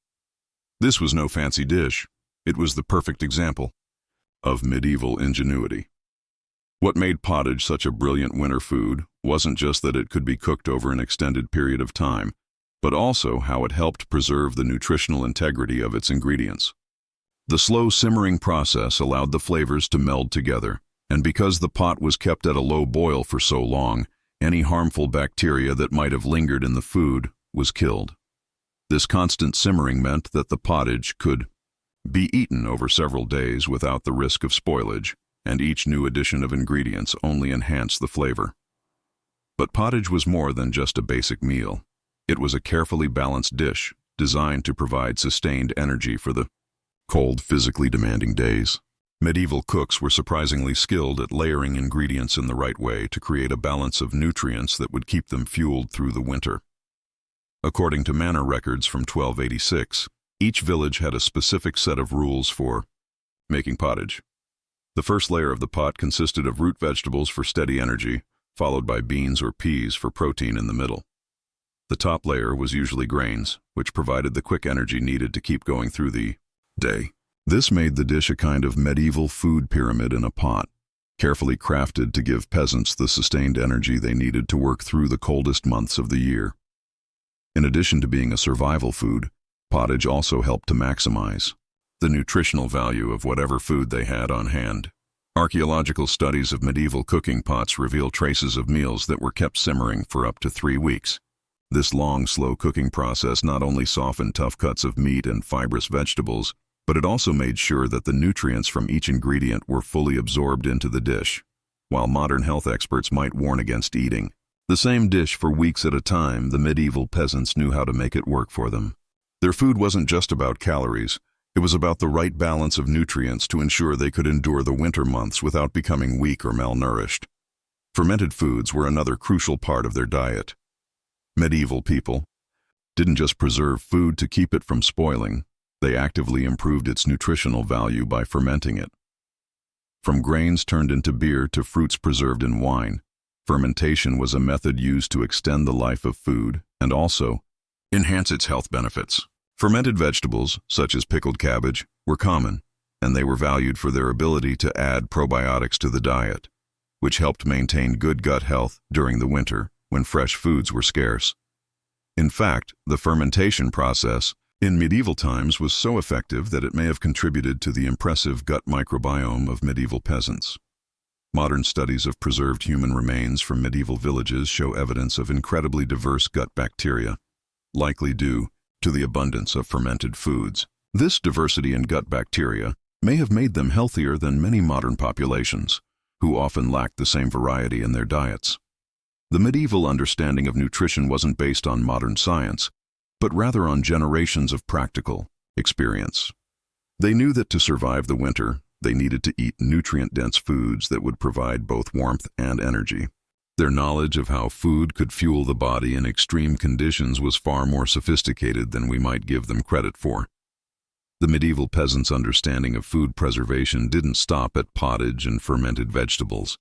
This was no fancy dish. It was the perfect example of medieval ingenuity. What made pottage such a brilliant winter food wasn't just that it could be cooked over an extended period of time, but also how it helped preserve the nutritional integrity of its ingredients. The slow simmering process allowed the flavors to meld together, and because the pot was kept at a low boil for so long, any harmful bacteria that might have lingered in the food was killed. This constant simmering meant that the pottage could be eaten over several days without the risk of spoilage, and each new addition of ingredients only enhanced the flavor. But pottage was more than just a basic meal. It was a carefully balanced dish designed to provide sustained energy for the cold, physically demanding days. Medieval cooks were surprisingly skilled at layering ingredients in the right way to create a balance of nutrients that would keep them fueled through the winter. According to manor records from 1286, each village had a specific set of rules for making pottage. The first layer of the pot consisted of root vegetables for steady energy, followed by beans or peas for protein in the middle. The top layer was usually grains, which provided the quick energy needed to keep going through the day. This made the dish a kind of medieval food pyramid in a pot, carefully crafted to give peasants the sustained energy they needed to work through the coldest months of the year. In addition to being a survival food, pottage also helped to maximize the nutritional value of whatever food they had on hand. Archaeological studies of medieval cooking pots reveal traces of meals that were kept simmering for up to 3 weeks. This long, slow cooking process not only softened tough cuts of meat and fibrous vegetables, but it also made sure that the nutrients from each ingredient were fully absorbed into the dish. While modern health experts might warn against eating the same dish for weeks at a time, the medieval peasants knew how to make it work for them. Their food wasn't just about calories. It was about the right balance of nutrients to ensure they could endure the winter months without becoming weak or malnourished. Fermented foods were another crucial part of their diet. Medieval people didn't just preserve food to keep it from spoiling, they actively improved its nutritional value by fermenting it. From grains turned into beer to fruits preserved in wine, fermentation was a method used to extend the life of food and also enhance its health benefits. Fermented vegetables, such as pickled cabbage, were common, and they were valued for their ability to add probiotics to the diet, which helped maintain good gut health during the winter when fresh foods were scarce. In fact, the fermentation process in medieval times was so effective that it may have contributed to the impressive gut microbiome of medieval peasants. Modern studies of preserved human remains from medieval villages show evidence of incredibly diverse gut bacteria, likely due to the abundance of fermented foods. This diversity in gut bacteria may have made them healthier than many modern populations, who often lacked the same variety in their diets. The medieval understanding of nutrition wasn't based on modern science, but rather on generations of practical experience. They knew that to survive the winter, they needed to eat nutrient-dense foods that would provide both warmth and energy. Their knowledge of how food could fuel the body in extreme conditions was far more sophisticated than we might give them credit for. The medieval peasants' understanding of food preservation didn't stop at pottage and fermented vegetables.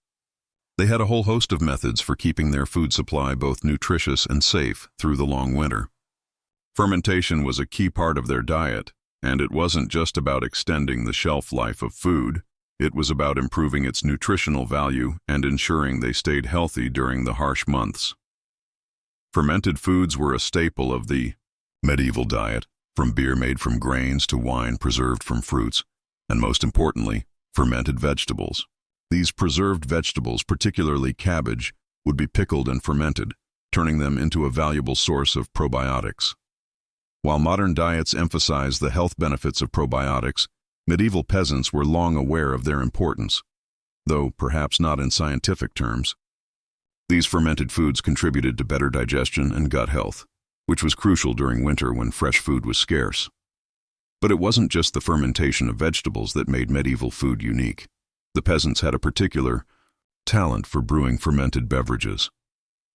They had a whole host of methods for keeping their food supply both nutritious and safe through the long winter. Fermentation was a key part of their diet, and it wasn't just about extending the shelf life of food. It was about improving its nutritional value and ensuring they stayed healthy during the harsh months. Fermented foods were a staple of the medieval diet, from beer made from grains to wine preserved from fruits, and most importantly, fermented vegetables. These preserved vegetables, particularly cabbage, would be pickled and fermented, turning them into a valuable source of probiotics. While modern diets emphasize the health benefits of probiotics, medieval peasants were long aware of their importance, though perhaps not in scientific terms. These fermented foods contributed to better digestion and gut health, which was crucial during winter when fresh food was scarce. But it wasn't just the fermentation of vegetables that made medieval food unique. The peasants had a particular talent for brewing fermented beverages.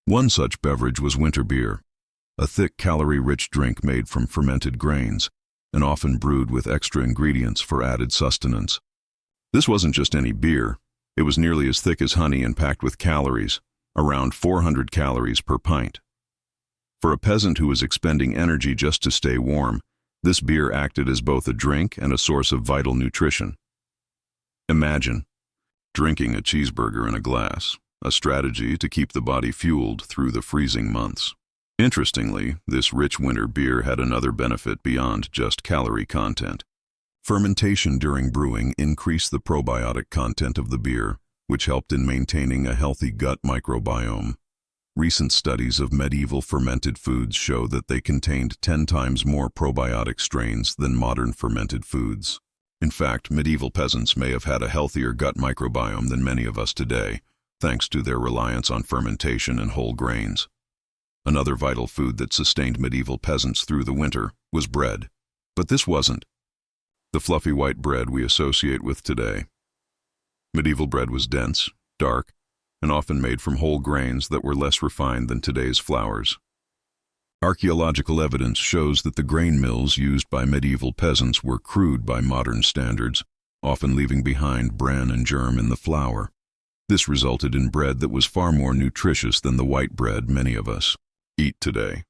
One such beverage was winter beer, a thick calorie-rich drink made from fermented grains, and often brewed with extra ingredients for added sustenance. This wasn't just any beer. It was nearly as thick as honey and packed with calories, around 400 calories per pint. For a peasant who was expending energy just to stay warm, This beer acted as both a drink and a source of vital nutrition. Imagine drinking a cheeseburger in a glass, a strategy to keep the body fueled through the freezing months. Interestingly, this rich winter beer had another benefit beyond just calorie content. Fermentation during brewing increased the probiotic content of the beer, which helped in maintaining a healthy gut microbiome. Recent studies of medieval fermented foods show that they contained 10 times more probiotic strains than modern fermented foods. In fact, medieval peasants may have had a healthier gut microbiome than many of us today, thanks to their reliance on fermentation and whole grains. Another vital food that sustained medieval peasants through the winter was bread. But this wasn't the fluffy white bread we associate with today. Medieval bread was dense, dark, and often made from whole grains that were less refined than today's flours. Archaeological evidence shows that the grain mills used by medieval peasants were crude by modern standards, often leaving behind bran and germ in the flour. This resulted in bread that was far more nutritious than the white bread many of us eat today.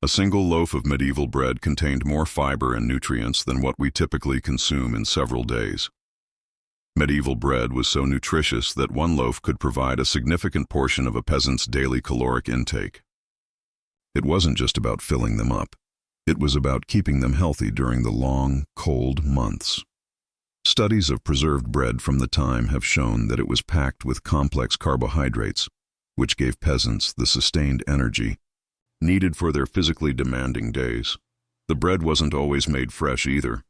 A single loaf of medieval bread contained more fiber and nutrients than what we typically consume in several days. Medieval bread was so nutritious that one loaf could provide a significant portion of a peasant's daily caloric intake. It wasn't just about filling them up. It was about keeping them healthy during the long, cold months. Studies of preserved bread from the time have shown that it was packed with complex carbohydrates, which gave peasants the sustained energy needed for their physically demanding days. The bread wasn't always made fresh either.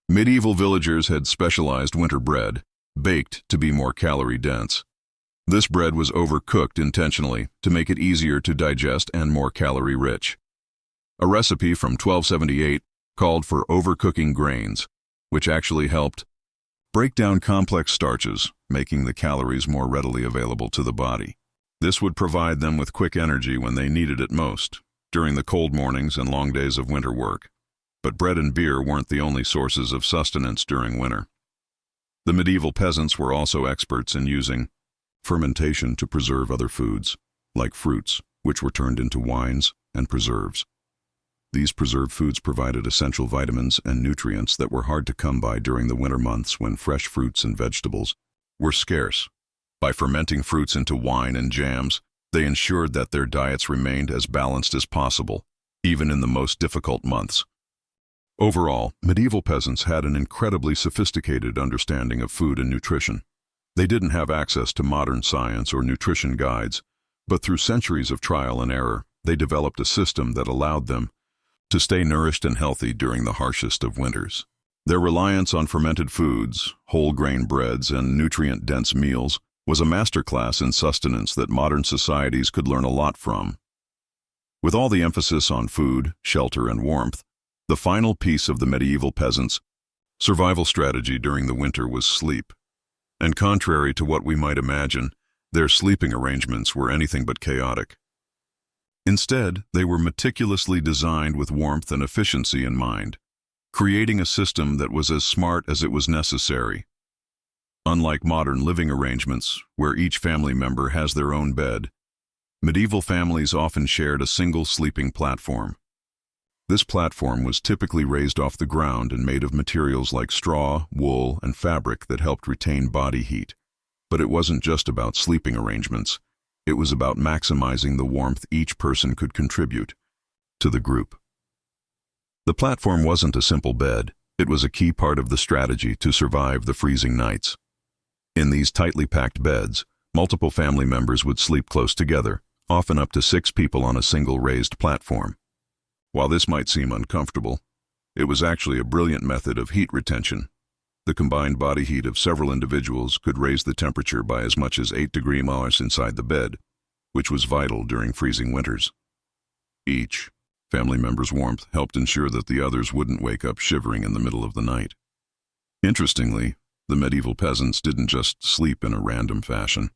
Medieval villagers had specialized winter bread, baked to be more calorie-dense. This bread was overcooked intentionally to make it easier to digest and more calorie-rich. A recipe from 1278 called for overcooking grains, which actually helped break down complex starches, making the calories more readily available to the body. This would provide them with quick energy when they needed it most, during the cold mornings and long days of winter work. But bread and beer weren't the only sources of sustenance during winter. The medieval peasants were also experts in using fermentation to preserve other foods, like fruits, which were turned into wines and preserves. These preserved foods provided essential vitamins and nutrients that were hard to come by during the winter months when fresh fruits and vegetables were scarce. By fermenting fruits into wine and jams, they ensured that their diets remained as balanced as possible, even in the most difficult months. Overall, medieval peasants had an incredibly sophisticated understanding of food and nutrition. They didn't have access to modern science or nutrition guides, but through centuries of trial and error, they developed a system that allowed them to stay nourished and healthy during the harshest of winters. Their reliance on fermented foods, whole grain breads, and nutrient-dense meals was a masterclass in sustenance that modern societies could learn a lot from. With all the emphasis on food, shelter, and warmth, the final piece of the medieval peasants' survival strategy during the winter was sleep. And contrary to what we might imagine, their sleeping arrangements were anything but chaotic. Instead, they were meticulously designed with warmth and efficiency in mind, creating a system that was as smart as it was necessary. Unlike modern living arrangements, where each family member has their own bed, medieval families often shared a single sleeping platform. This platform was typically raised off the ground and made of materials like straw, wool, and fabric that helped retain body heat. But it wasn't just about sleeping arrangements. It was about maximizing the warmth each person could contribute to the group. The platform wasn't a simple bed. It was a key part of the strategy to survive the freezing nights. In these tightly packed beds, multiple family members would sleep close together, often up to 6 people on a single raised platform. While this might seem uncomfortable, it was actually a brilliant method of heat retention. The combined body heat of several individuals could raise the temperature by as much as 8 degrees inside the bed, which was vital during freezing winters. Each family member's warmth helped ensure that the others wouldn't wake up shivering in the middle of the night. Interestingly, the medieval peasants didn't just sleep in a random fashion.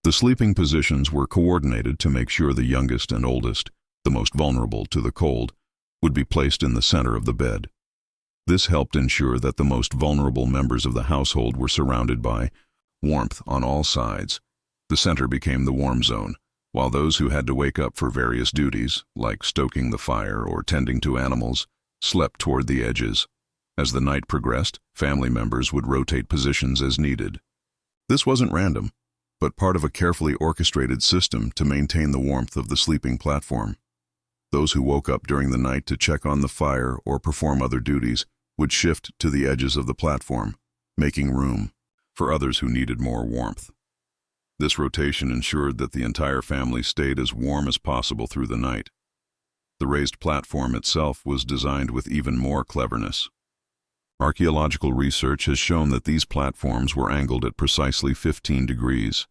The sleeping positions were coordinated to make sure the youngest and oldest, the most vulnerable to the cold, would be placed in the center of the bed. This helped ensure that the most vulnerable members of the household were surrounded by warmth on all sides. The center became the warm zone, while those who had to wake up for various duties, like stoking the fire or tending to animals, slept toward the edges. As the night progressed, family members would rotate positions as needed. This wasn't random, but part of a carefully orchestrated system to maintain the warmth of the sleeping platform. Those who woke up during the night to check on the fire or perform other duties would shift to the edges of the platform, making room for others who needed more warmth. This rotation ensured that the entire family stayed as warm as possible through the night. The raised platform itself was designed with even more cleverness. Archaeological research has shown that these platforms were angled at precisely 15 degrees,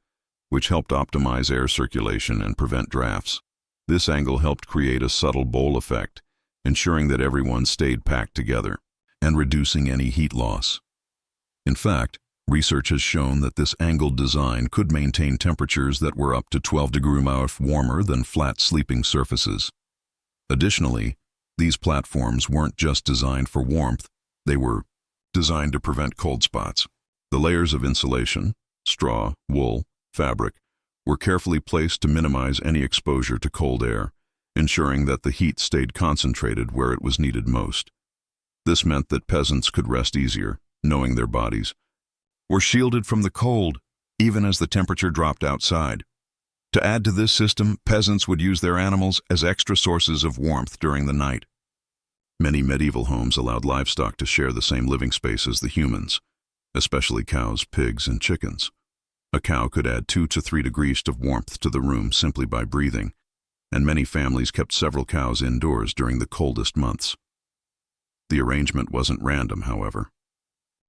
which helped optimize air circulation and prevent drafts. This angle helped create a subtle bowl effect, ensuring that everyone stayed packed together and reducing any heat loss. In fact, research has shown that this angled design could maintain temperatures that were up to 12 degrees warmer than flat sleeping surfaces. Additionally, these platforms weren't just designed for warmth, they were designed to prevent cold spots. The layers of insulation, straw, wool, fabric, were carefully placed to minimize any exposure to cold air, ensuring that the heat stayed concentrated where it was needed most. This meant that peasants could rest easier, knowing their bodies were shielded from the cold, even as the temperature dropped outside. To add to this system, peasants would use their animals as extra sources of warmth during the night. Many medieval homes allowed livestock to share the same living space as the humans, especially cows, pigs, and chickens. A cow could add 2 to 3 degrees of warmth to the room simply by breathing, and many families kept several cows indoors during the coldest months. The arrangement wasn't random, however.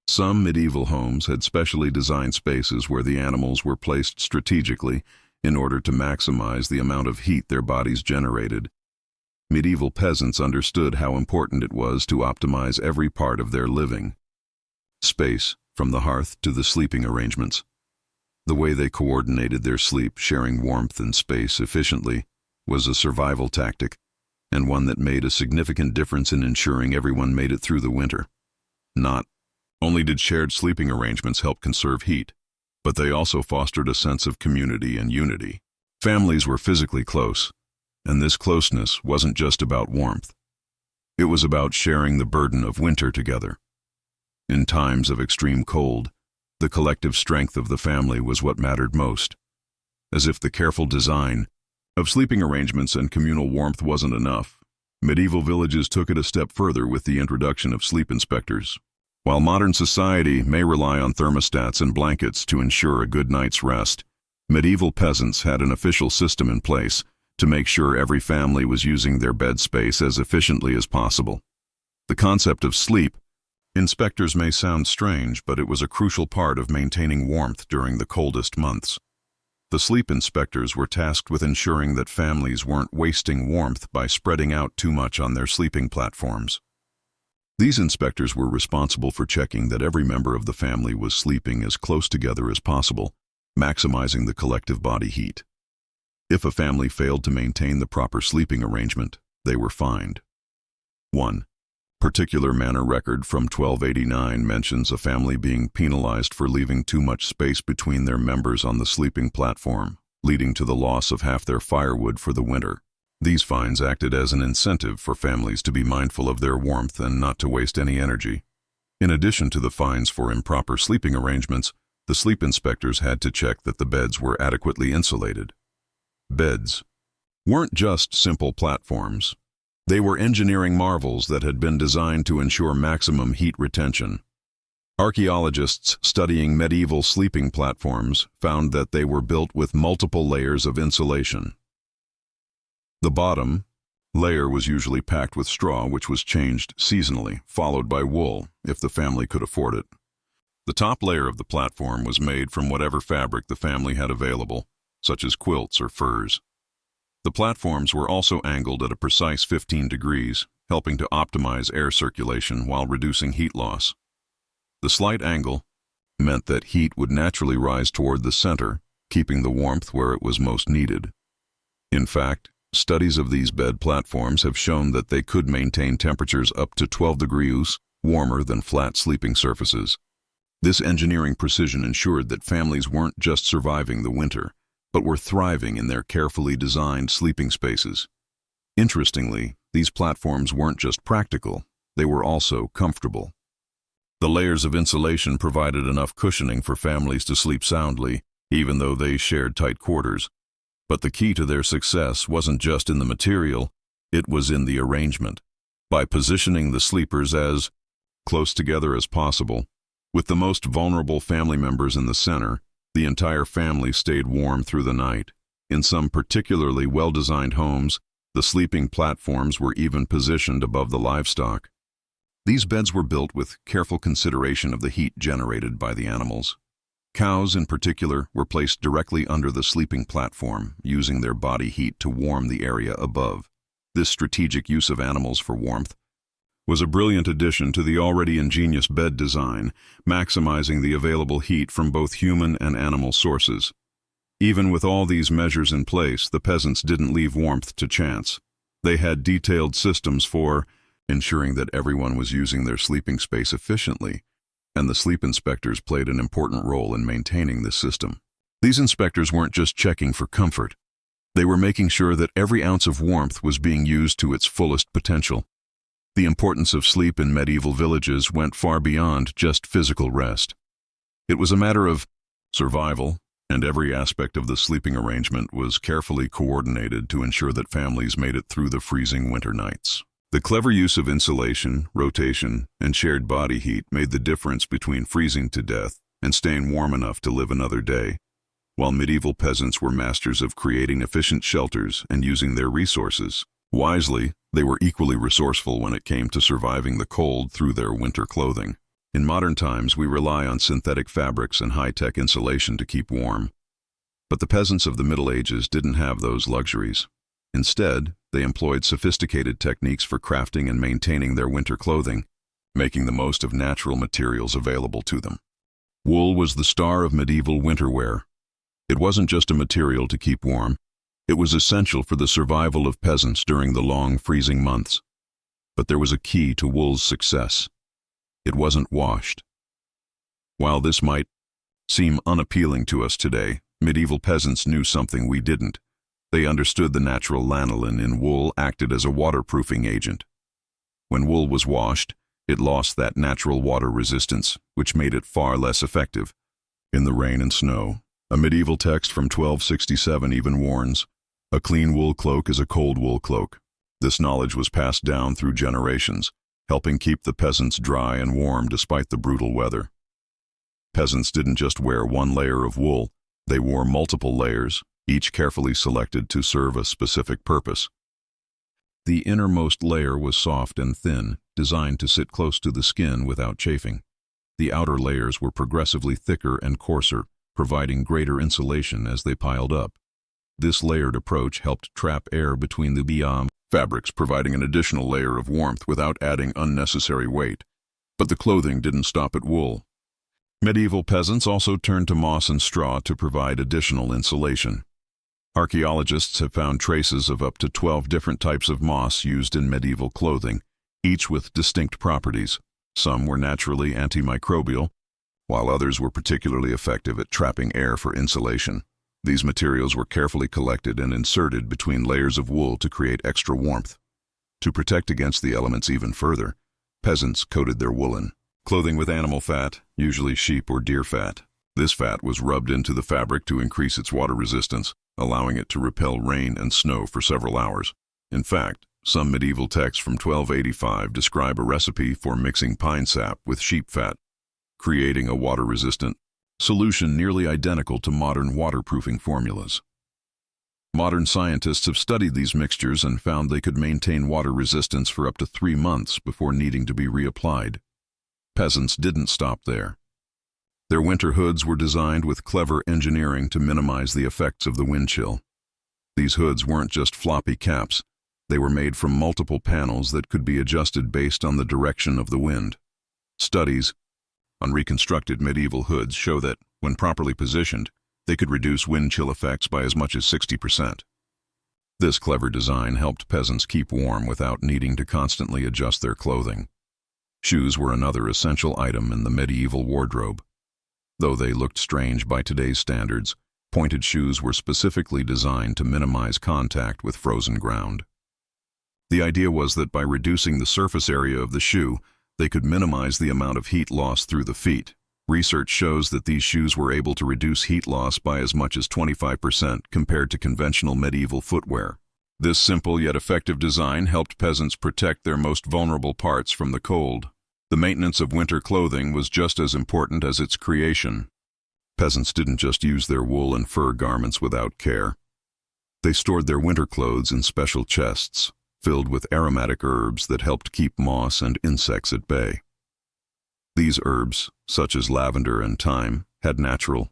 Some medieval homes had specially designed spaces where the animals were placed strategically in order to maximize the amount of heat their bodies generated. Medieval peasants understood how important it was to optimize every part of their living space, from the hearth to the sleeping arrangements. The way they coordinated their sleep, sharing warmth and space efficiently, was a survival tactic, and one that made a significant difference in ensuring everyone made it through the winter. Not only did shared sleeping arrangements help conserve heat, but they also fostered a sense of community and unity. Families were physically close, and this closeness wasn't just about warmth. It was about sharing the burden of winter together. In times of extreme cold, the collective strength of the family was what mattered most. As if the careful design of sleeping arrangements and communal warmth wasn't enough, medieval villages took it a step further with the introduction of sleep inspectors. While modern society may rely on thermostats and blankets to ensure a good night's rest, medieval peasants had an official system in place to make sure every family was using their bed space as efficiently as possible. The concept of sleep inspectors may sound strange, but it was a crucial part of maintaining warmth during the coldest months. The sleep inspectors were tasked with ensuring that families weren't wasting warmth by spreading out too much on their sleeping platforms. These inspectors were responsible for checking that every member of the family was sleeping as close together as possible, maximizing the collective body heat. If a family failed to maintain the proper sleeping arrangement, they were fined. 1. Particular Manor record from 1289 mentions a family being penalized for leaving too much space between their members on the sleeping platform, leading to the loss of half their firewood for the winter. These fines acted as an incentive for families to be mindful of their warmth and not to waste any energy. In addition to the fines for improper sleeping arrangements, the sleep inspectors had to check that the beds were adequately insulated. Beds weren't just simple platforms. They were engineering marvels that had been designed to ensure maximum heat retention. Archaeologists studying medieval sleeping platforms found that they were built with multiple layers of insulation. The bottom layer was usually packed with straw, which was changed seasonally, followed by wool, if the family could afford it. The top layer of the platform was made from whatever fabric the family had available, such as quilts or furs. The platforms were also angled at a precise 15 degrees, helping to optimize air circulation while reducing heat loss. The slight angle meant that heat would naturally rise toward the center, keeping the warmth where it was most needed. In fact, studies of these bed platforms have shown that they could maintain temperatures up to 12 degrees warmer than flat sleeping surfaces. This engineering precision ensured that families weren't just surviving the winter, but were thriving in their carefully designed sleeping spaces. Interestingly, these platforms weren't just practical, they were also comfortable. The layers of insulation provided enough cushioning for families to sleep soundly, even though they shared tight quarters. But the key to their success wasn't just in the material, it was in the arrangement. By positioning the sleepers as close together as possible, with the most vulnerable family members in the center, the entire family stayed warm through the night. In some particularly well-designed homes, the sleeping platforms were even positioned above the livestock. These beds were built with careful consideration of the heat generated by the animals. Cows, in particular, were placed directly under the sleeping platform, using their body heat to warm the area above. This strategic use of animals for warmth was a brilliant addition to the already ingenious bed design, maximizing the available heat from both human and animal sources. Even with all these measures in place, the peasants didn't leave warmth to chance. They had detailed systems for ensuring that everyone was using their sleeping space efficiently, and the sleep inspectors played an important role in maintaining this system. These inspectors weren't just checking for comfort. They were making sure that every ounce of warmth was being used to its fullest potential. The importance of sleep in medieval villages went far beyond just physical rest. It was a matter of survival, and every aspect of the sleeping arrangement was carefully coordinated to ensure that families made it through the freezing winter nights. The clever use of insulation, rotation, and shared body heat made the difference between freezing to death and staying warm enough to live another day. While medieval peasants were masters of creating efficient shelters and using their resources wisely, they were equally resourceful when it came to surviving the cold through their winter clothing. In modern times, we rely on synthetic fabrics and high-tech insulation to keep warm. But the peasants of the Middle Ages didn't have those luxuries. Instead, they employed sophisticated techniques for crafting and maintaining their winter clothing, making the most of natural materials available to them. Wool was the star of medieval winter wear. It wasn't just a material to keep warm, it was essential for the survival of peasants during the long freezing months. But there was a key to wool's success. It wasn't washed. While this might seem unappealing to us today, medieval peasants knew something we didn't. They understood the natural lanolin in wool acted as a waterproofing agent. When wool was washed, it lost that natural water resistance, which made it far less effective. In the rain and snow, a medieval text from 1267 even warns, "A clean wool cloak is a cold wool cloak." This knowledge was passed down through generations, helping keep the peasants dry and warm despite the brutal weather. Peasants didn't just wear one layer of wool, they wore multiple layers, each carefully selected to serve a specific purpose. The innermost layer was soft and thin, designed to sit close to the skin without chafing. The outer layers were progressively thicker and coarser, providing greater insulation as they piled up. This layered approach helped trap air between the fabrics, providing an additional layer of warmth without adding unnecessary weight. But the clothing didn't stop at wool. Medieval peasants also turned to moss and straw to provide additional insulation. Archaeologists have found traces of up to 12 different types of moss used in medieval clothing, each with distinct properties. Some were naturally antimicrobial, while others were particularly effective at trapping air for insulation. These materials were carefully collected and inserted between layers of wool to create extra warmth. To protect against the elements even further, peasants coated their woolen clothing with animal fat, usually sheep or deer fat. This fat was rubbed into the fabric to increase its water resistance, allowing it to repel rain and snow for several hours. In fact, some medieval texts from 1285 describe a recipe for mixing pine sap with sheep fat, creating a water-resistant solution nearly identical to modern waterproofing formulas. Modern scientists have studied these mixtures and found they could maintain water resistance for up to 3 months before needing to be reapplied. Peasants didn't stop there. Their winter hoods were designed with clever engineering to minimize the effects of the wind chill. These hoods weren't just floppy caps, they were made from multiple panels that could be adjusted based on the direction of the wind. Studies on reconstructed medieval hoods show that, when properly positioned, they could reduce wind chill effects by as much as 60%. This clever design helped peasants keep warm without needing to constantly adjust their clothing. Shoes were another essential item in the medieval wardrobe. Though they looked strange by today's standards, pointed shoes were specifically designed to minimize contact with frozen ground. The idea was that by reducing the surface area of the shoe, they could minimize the amount of heat loss through the feet. Research shows that these shoes were able to reduce heat loss by as much as 25% compared to conventional medieval footwear. This simple yet effective design helped peasants protect their most vulnerable parts from the cold. The maintenance of winter clothing was just as important as its creation. Peasants didn't just use their wool and fur garments without care. They stored their winter clothes in special chests, filled with aromatic herbs that helped keep moss and insects at bay. These herbs, such as lavender and thyme, had natural,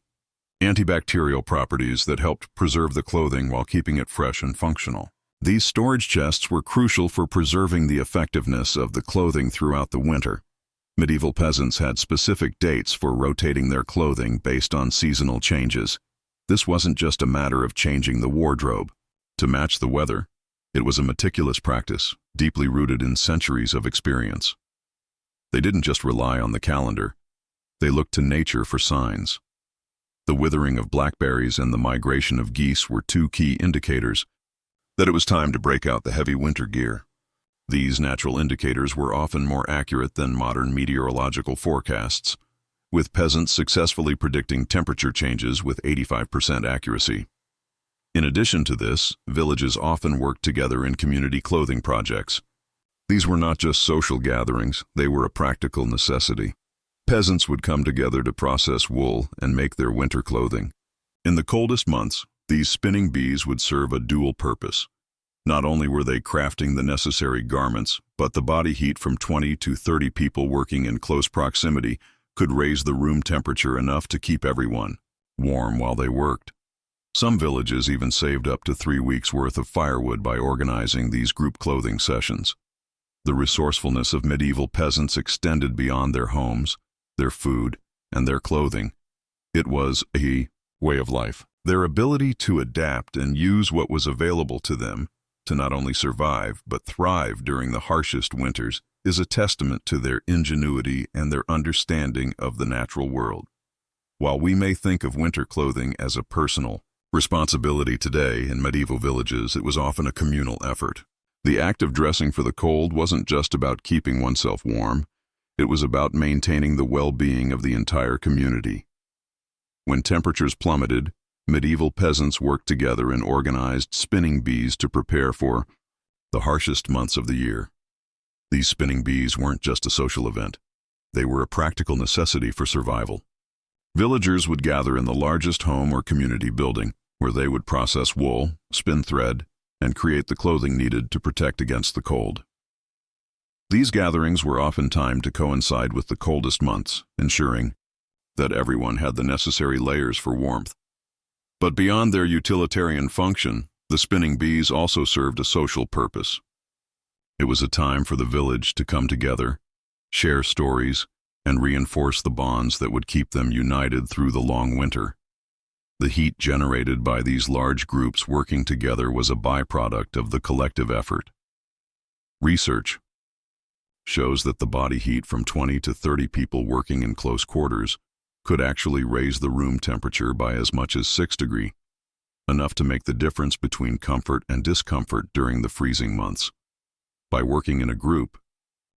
antibacterial properties that helped preserve the clothing while keeping it fresh and functional. These storage chests were crucial for preserving the effectiveness of the clothing throughout the winter. Medieval peasants had specific dates for rotating their clothing based on seasonal changes. This wasn't just a matter of changing the wardrobe to match the weather. It was a meticulous practice, deeply rooted in centuries of experience. They didn't just rely on the calendar. They looked to nature for signs. The withering of blackberries and the migration of geese were two key indicators that it was time to break out the heavy winter gear. These natural indicators were often more accurate than modern meteorological forecasts, with peasants successfully predicting temperature changes with 85% accuracy. In addition to this, villages often worked together in community clothing projects. These were not just social gatherings, they were a practical necessity. Peasants would come together to process wool and make their winter clothing. In the coldest months, these spinning bees would serve a dual purpose. Not only were they crafting the necessary garments, but the body heat from 20 to 30 people working in close proximity could raise the room temperature enough to keep everyone warm while they worked. Some villages even saved up to 3 weeks' worth of firewood by organizing these group clothing sessions. The resourcefulness of medieval peasants extended beyond their homes, their food, and their clothing. It was a way of life. Their ability to adapt and use what was available to them to not only survive but thrive during the harshest winters is a testament to their ingenuity and their understanding of the natural world. While we may think of winter clothing as a personal responsibility today, in medieval villages it was often a communal effort. The act of dressing for the cold wasn't just about keeping oneself warm, it was about maintaining the well-being of the entire community. When temperatures plummeted, medieval peasants worked together and organized spinning bees to prepare for the harshest months of the year. These spinning bees weren't just a social event. They were a practical necessity for survival. Villagers would gather in the largest home or community building, where they would process wool, spin thread, and create the clothing needed to protect against the cold. These gatherings were often timed to coincide with the coldest months, ensuring that everyone had the necessary layers for warmth. But beyond their utilitarian function, the spinning bees also served a social purpose. It was a time for the village to come together, share stories, and reinforce the bonds that would keep them united through the long winter. The heat generated by these large groups working together was a byproduct of the collective effort. Research shows that the body heat from 20 to 30 people working in close quarters could actually raise the room temperature by as much as 6 degrees, enough to make the difference between comfort and discomfort during the freezing months. By working in a group,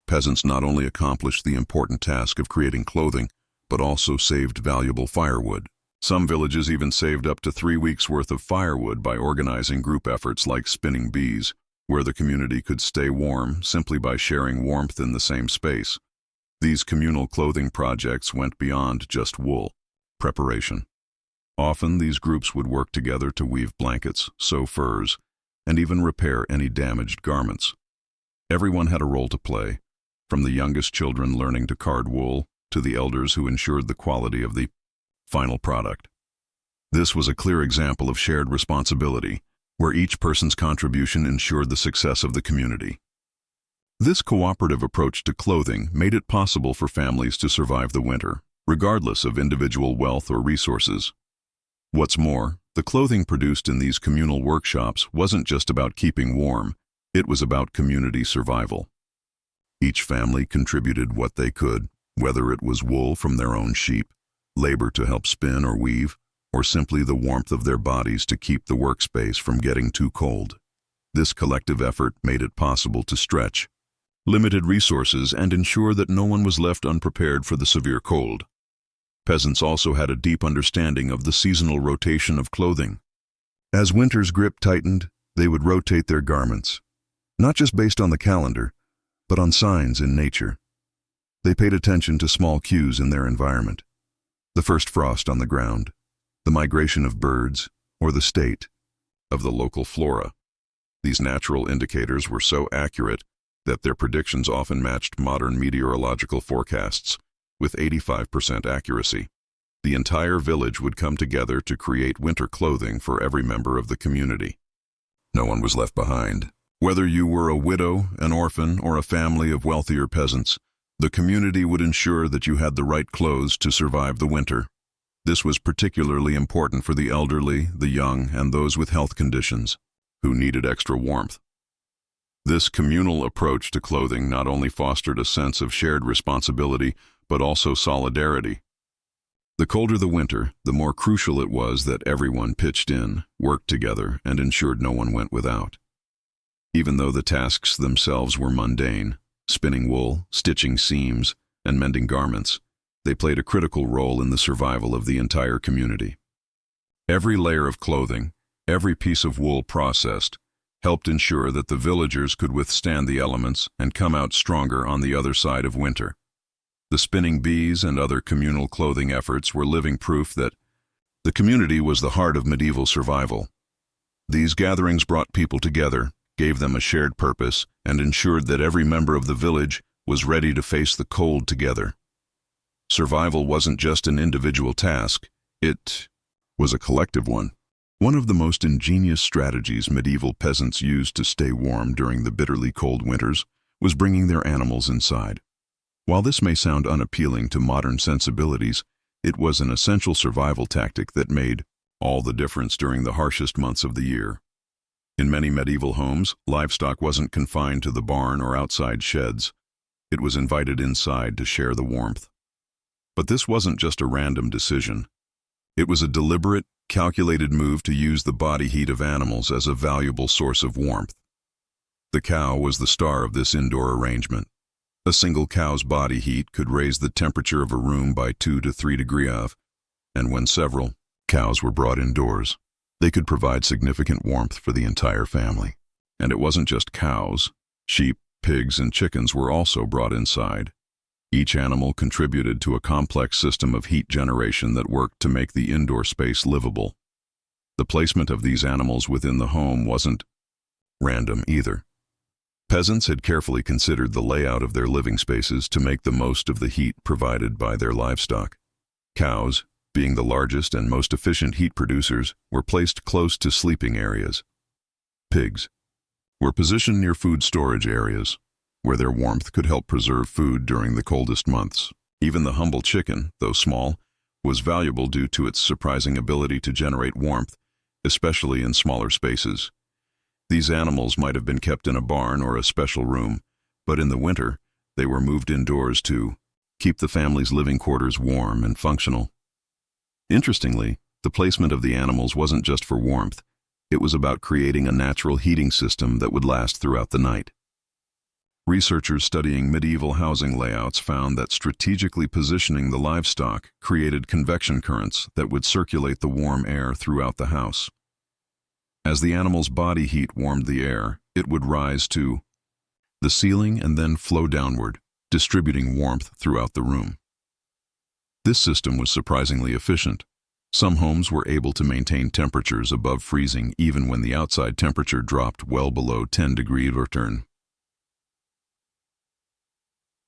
peasants not only accomplished the important task of creating clothing, but also saved valuable firewood. Some villages even saved up to 3 weeks' worth of firewood by organizing group efforts like spinning bees, where the community could stay warm simply by sharing warmth in the same space. These communal clothing projects went beyond just wool preparation. Often these groups would work together to weave blankets, sew furs, and even repair any damaged garments. Everyone had a role to play, from the youngest children learning to card wool to the elders who ensured the quality of the final product. This was a clear example of shared responsibility, where each person's contribution ensured the success of the community. This cooperative approach to clothing made it possible for families to survive the winter, regardless of individual wealth or resources. What's more, the clothing produced in these communal workshops wasn't just about keeping warm, it was about community survival. Each family contributed what they could, whether it was wool from their own sheep, labor to help spin or weave, or simply the warmth of their bodies to keep the workspace from getting too cold. This collective effort made it possible to stretch limited resources and ensure that no one was left unprepared for the severe cold. Peasants also had a deep understanding of the seasonal rotation of clothing. As winter's grip tightened, they would rotate their garments, not just based on the calendar, but on signs in nature. They paid attention to small cues in their environment: the first frost on the ground, the migration of birds, or the state of the local flora. These natural indicators were so accurate that their predictions often matched modern meteorological forecasts with 85% accuracy. The entire village would come together to create winter clothing for every member of the community. No one was left behind. Whether you were a widow, an orphan, or a family of wealthier peasants, the community would ensure that you had the right clothes to survive the winter. This was particularly important for the elderly, the young, and those with health conditions who needed extra warmth. This communal approach to clothing not only fostered a sense of shared responsibility, but also solidarity. The colder the winter, the more crucial it was that everyone pitched in, worked together, and ensured no one went without. Even though the tasks themselves were mundane, spinning wool, stitching seams, and mending garments, they played a critical role in the survival of the entire community. Every layer of clothing, every piece of wool processed, helped ensure that the villagers could withstand the elements and come out stronger on the other side of winter. The spinning bees and other communal clothing efforts were living proof that the community was the heart of medieval survival. These gatherings brought people together, gave them a shared purpose, and ensured that every member of the village was ready to face the cold together. Survival wasn't just an individual task, it was a collective one. One of the most ingenious strategies medieval peasants used to stay warm during the bitterly cold winters was bringing their animals inside. While this may sound unappealing to modern sensibilities, it was an essential survival tactic that made all the difference during the harshest months of the year. In many medieval homes, livestock wasn't confined to the barn or outside sheds. It was invited inside to share the warmth. But this wasn't just a random decision. It was a deliberate, calculated move to use the body heat of animals as a valuable source of warmth. The cow was the star of this indoor arrangement. A single cow's body heat could raise the temperature of a room by 2 to 3 degrees, and when several cows were brought indoors, they could provide significant warmth for the entire family. And it wasn't just cows. Sheep, pigs, and chickens were also brought inside. Each animal contributed to a complex system of heat generation that worked to make the indoor space livable. The placement of these animals within the home wasn't random either. Peasants had carefully considered the layout of their living spaces to make the most of the heat provided by their livestock. Cows, being the largest and most efficient heat producers, were placed close to sleeping areas. Pigs were positioned near food storage areas, where their warmth could help preserve food during the coldest months. Even the humble chicken, though small, was valuable due to its surprising ability to generate warmth, especially in smaller spaces. These animals might have been kept in a barn or a special room, but in the winter, they were moved indoors to keep the family's living quarters warm and functional. Interestingly, the placement of the animals wasn't just for warmth. It was about creating a natural heating system that would last throughout the night. Researchers studying medieval housing layouts found that strategically positioning the livestock created convection currents that would circulate the warm air throughout the house. As the animal's body heat warmed the air, it would rise to the ceiling and then flow downward, distributing warmth throughout the room. This system was surprisingly efficient. Some homes were able to maintain temperatures above freezing even when the outside temperature dropped well below 10 degrees return.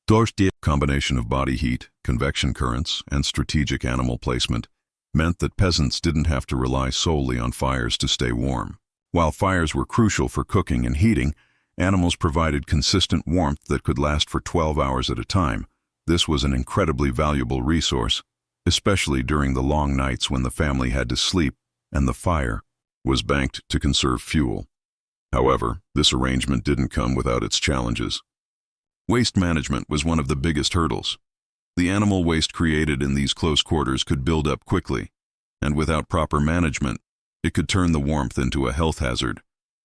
The combination of body heat, convection currents, and strategic animal placement meant that peasants didn't have to rely solely on fires to stay warm. While fires were crucial for cooking and heating, animals provided consistent warmth that could last for 12 hours at a time. This was an incredibly valuable resource, especially during the long nights when the family had to sleep and the fire was banked to conserve fuel. However, this arrangement didn't come without its challenges. Waste management was one of the biggest hurdles. The animal waste created in these close quarters could build up quickly, and without proper management, it could turn the warmth into a health hazard.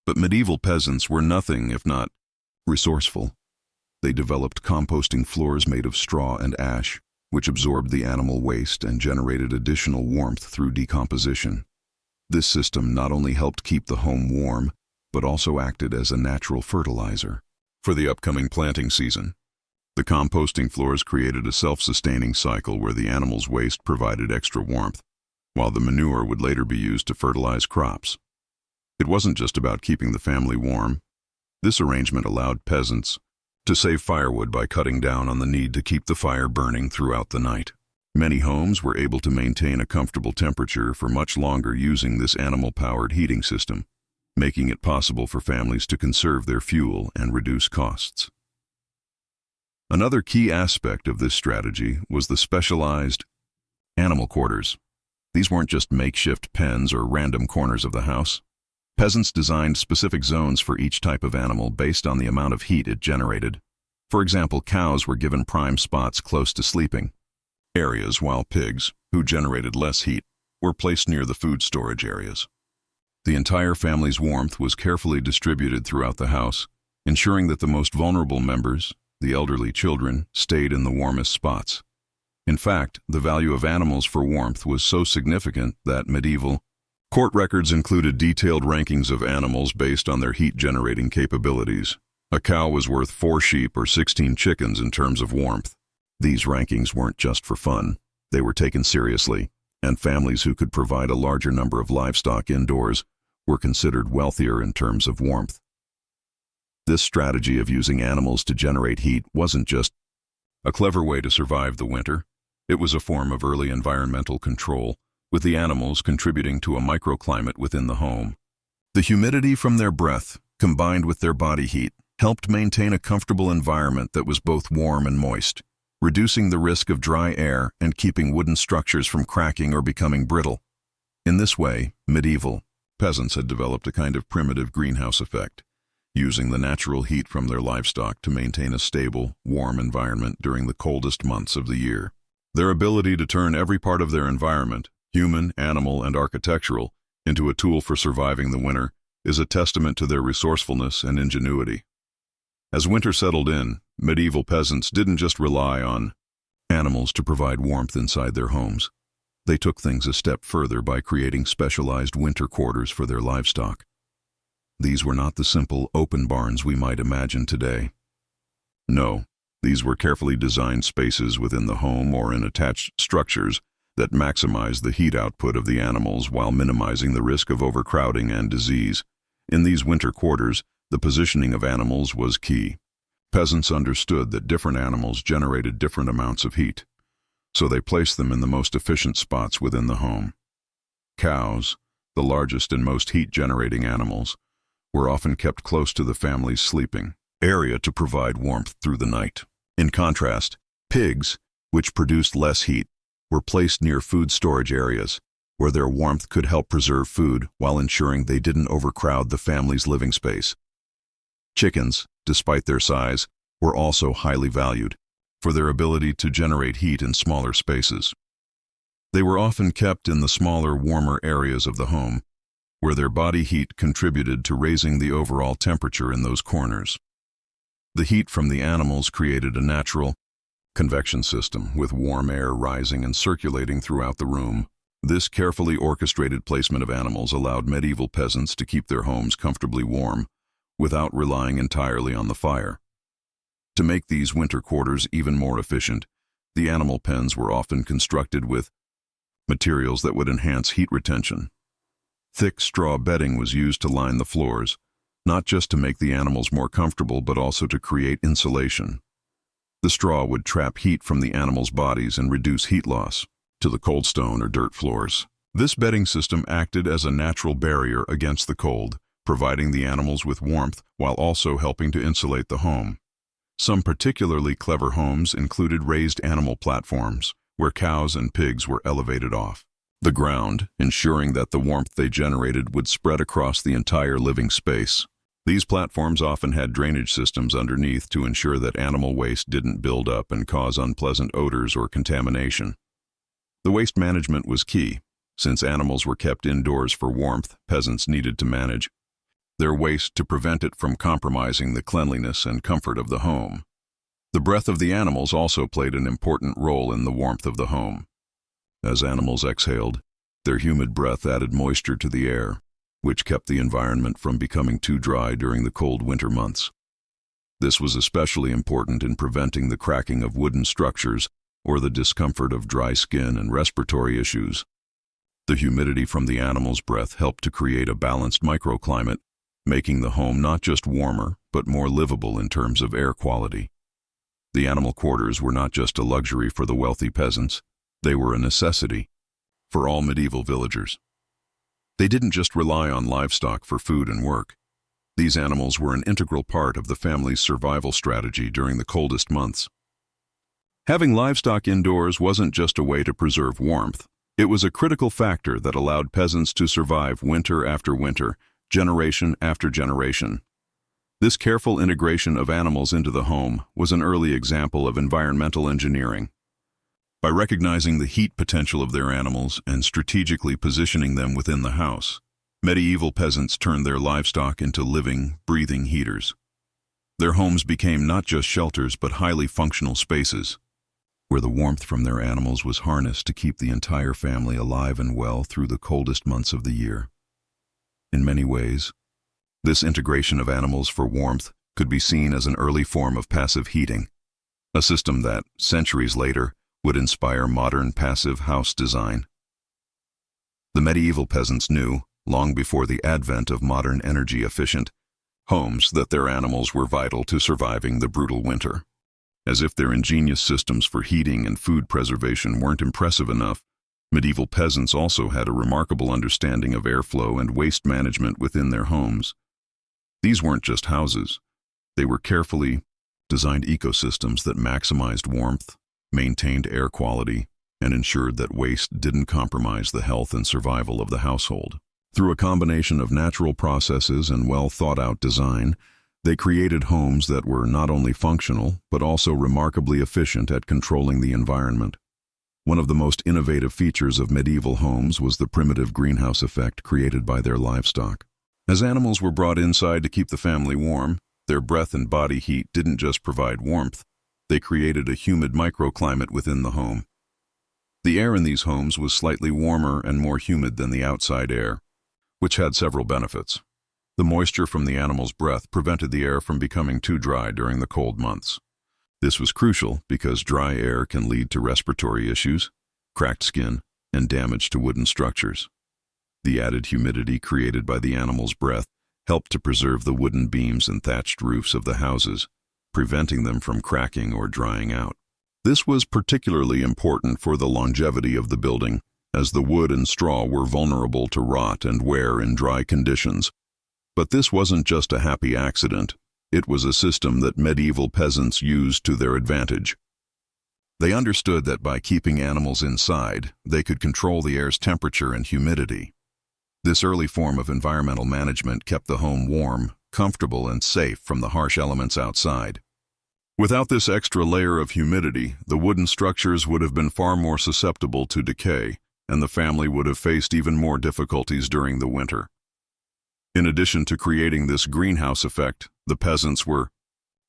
But medieval peasants were nothing if not resourceful. They developed composting floors made of straw and ash, which absorbed the animal waste and generated additional warmth through decomposition. This system not only helped keep the home warm, but also acted as a natural fertilizer for the upcoming planting season. The composting floors created a self-sustaining cycle where the animal's waste provided extra warmth, while the manure would later be used to fertilize crops. It wasn't just about keeping the family warm. This arrangement allowed peasants to save firewood by cutting down on the need to keep the fire burning throughout the night. Many homes were able to maintain a comfortable temperature for much longer using this animal-powered heating system, making it possible for families to conserve their fuel and reduce costs. Another key aspect of this strategy was the specialized animal quarters. These weren't just makeshift pens or random corners of the house. Peasants designed specific zones for each type of animal based on the amount of heat it generated. For example, cows were given prime spots close to sleeping areas, while pigs, who generated less heat, were placed near the food storage areas. The entire family's warmth was carefully distributed throughout the house, ensuring that the most vulnerable members, the elderly children, stayed in the warmest spots. In fact, the value of animals for warmth was so significant that medieval court records included detailed rankings of animals based on their heat-generating capabilities. A cow was worth 4 sheep or 16 chickens in terms of warmth. These rankings weren't just for fun. They were taken seriously, and families who could provide a larger number of livestock indoors were considered wealthier in terms of warmth. This strategy of using animals to generate heat wasn't just a clever way to survive the winter. It was a form of early environmental control, with the animals contributing to a microclimate within the home. The humidity from their breath, combined with their body heat, helped maintain a comfortable environment that was both warm and moist, reducing the risk of dry air and keeping wooden structures from cracking or becoming brittle. In this way, medieval peasants had developed a kind of primitive greenhouse effect, using the natural heat from their livestock to maintain a stable, warm environment during the coldest months of the year. Their ability to turn every part of their environment, human, animal, and architectural, into a tool for surviving the winter is a testament to their resourcefulness and ingenuity. As winter settled in, medieval peasants didn't just rely on animals to provide warmth inside their homes. They took things a step further by creating specialized winter quarters for their livestock. These were not the simple, open barns we might imagine today. No, these were carefully designed spaces within the home or in attached structures that maximized the heat output of the animals while minimizing the risk of overcrowding and disease. In these winter quarters, the positioning of animals was key. Peasants understood that different animals generated different amounts of heat, so they placed them in the most efficient spots within the home. Cows, the largest and most heat-generating animals, were often kept close to the family's sleeping area to provide warmth through the night. In contrast, pigs, which produced less heat, were placed near food storage areas, where their warmth could help preserve food while ensuring they didn't overcrowd the family's living space. Chickens, despite their size, were also highly valued for their ability to generate heat in smaller spaces. They were often kept in the smaller, warmer areas of the home, where their body heat contributed to raising the overall temperature in those corners. The heat from the animals created a natural convection system, with warm air rising and circulating throughout the room. This carefully orchestrated placement of animals allowed medieval peasants to keep their homes comfortably warm, without relying entirely on the fire. To make these winter quarters even more efficient, the animal pens were often constructed with materials that would enhance heat retention. Thick straw bedding was used to line the floors, not just to make the animals more comfortable but also to create insulation. The straw would trap heat from the animals' bodies and reduce heat loss to the cold stone or dirt floors. This bedding system acted as a natural barrier against the cold, providing the animals with warmth while also helping to insulate the home. Some particularly clever homes included raised animal platforms, where cows and pigs were elevated off the ground, ensuring that the warmth they generated would spread across the entire living space. These platforms often had drainage systems underneath to ensure that animal waste didn't build up and cause unpleasant odors or contamination. The waste management was key. Since animals were kept indoors for warmth, peasants needed to manage their waste to prevent it from compromising the cleanliness and comfort of the home. The breath of the animals also played an important role in the warmth of the home. As animals exhaled, their humid breath added moisture to the air, which kept the environment from becoming too dry during the cold winter months. This was especially important in preventing the cracking of wooden structures or the discomfort of dry skin and respiratory issues. The humidity from the animals' breath helped to create a balanced microclimate, making the home not just warmer, but more livable in terms of air quality. The animal quarters were not just a luxury for the wealthy peasants, they were a necessity for all medieval villagers. They didn't just rely on livestock for food and work. These animals were an integral part of the family's survival strategy during the coldest months. Having livestock indoors wasn't just a way to preserve warmth. It was a critical factor that allowed peasants to survive winter after winter, generation after generation. This careful integration of animals into the home was an early example of environmental engineering. By recognizing the heat potential of their animals and strategically positioning them within the house, medieval peasants turned their livestock into living, breathing heaters. Their homes became not just shelters but highly functional spaces, where the warmth from their animals was harnessed to keep the entire family alive and well through the coldest months of the year. In many ways, this integration of animals for warmth could be seen as an early form of passive heating, a system that, centuries later, would inspire modern passive house design. The medieval peasants knew, long before the advent of modern energy-efficient homes, that their animals were vital to surviving the brutal winter. As if their ingenious systems for heating and food preservation weren't impressive enough, medieval peasants also had a remarkable understanding of airflow and waste management within their homes. These weren't just houses. They were carefully designed ecosystems that maximized warmth, maintained air quality, and ensured that waste didn't compromise the health and survival of the household. Through a combination of natural processes and well-thought-out design, they created homes that were not only functional, but also remarkably efficient at controlling the environment. One of the most innovative features of medieval homes was the primitive greenhouse effect created by their livestock. As animals were brought inside to keep the family warm, their breath and body heat didn't just provide warmth, they created a humid microclimate within the home. The air in these homes was slightly warmer and more humid than the outside air, which had several benefits. The moisture from the animal's breath prevented the air from becoming too dry during the cold months. This was crucial because dry air can lead to respiratory issues, cracked skin, and damage to wooden structures. The added humidity created by the animal's breath helped to preserve the wooden beams and thatched roofs of the houses, preventing them from cracking or drying out. This was particularly important for the longevity of the building, as the wood and straw were vulnerable to rot and wear in dry conditions. But this wasn't just a happy accident. It was a system that medieval peasants used to their advantage. They understood that by keeping animals inside, they could control the air's temperature and humidity. This early form of environmental management kept the home warm, comfortable, and safe from the harsh elements outside. Without this extra layer of humidity, the wooden structures would have been far more susceptible to decay, and the family would have faced even more difficulties during the winter. In addition to creating this greenhouse effect, the peasants were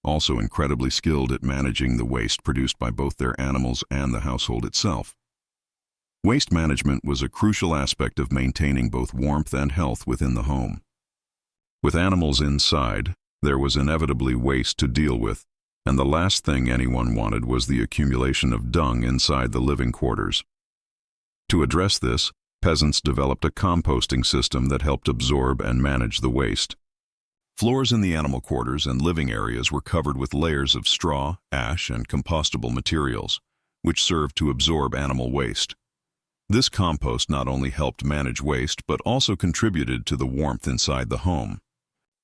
also incredibly skilled at managing the waste produced by both their animals and the household itself. Waste management was a crucial aspect of maintaining both warmth and health within the home. With animals inside, there was inevitably waste to deal with, and the last thing anyone wanted was the accumulation of dung inside the living quarters. To address this, peasants developed a composting system that helped absorb and manage the waste. Floors in the animal quarters and living areas were covered with layers of straw, ash, and compostable materials, which served to absorb animal waste. This compost not only helped manage waste but also contributed to the warmth inside the home.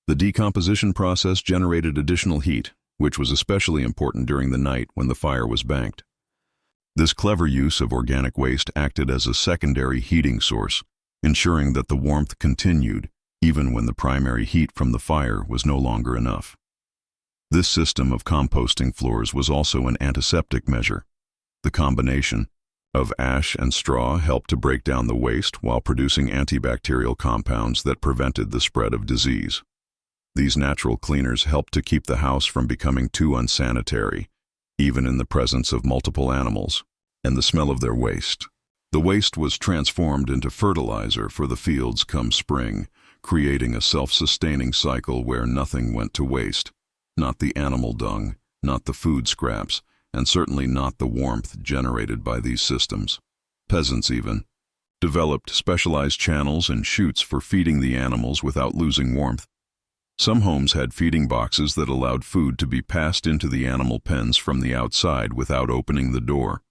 The decomposition process generated additional heat, which was especially important during the night when the fire was banked. This clever use of organic waste acted as a secondary heating source, ensuring that the warmth continued even when the primary heat from the fire was no longer enough. This system of composting floors was also an antiseptic measure. The combination of ash and straw helped to break down the waste while producing antibacterial compounds that prevented the spread of disease. These natural cleaners helped to keep the house from becoming too unsanitary, even in the presence of multiple animals, and the smell of their waste. The waste was transformed into fertilizer for the fields come spring, creating a self-sustaining cycle where nothing went to waste. Not the animal dung, not the food scraps, and certainly not the warmth generated by these systems. Peasants even developed specialized channels and chutes for feeding the animals without losing warmth. Some homes had feeding boxes that allowed food to be passed into the animal pens from the outside without opening the door.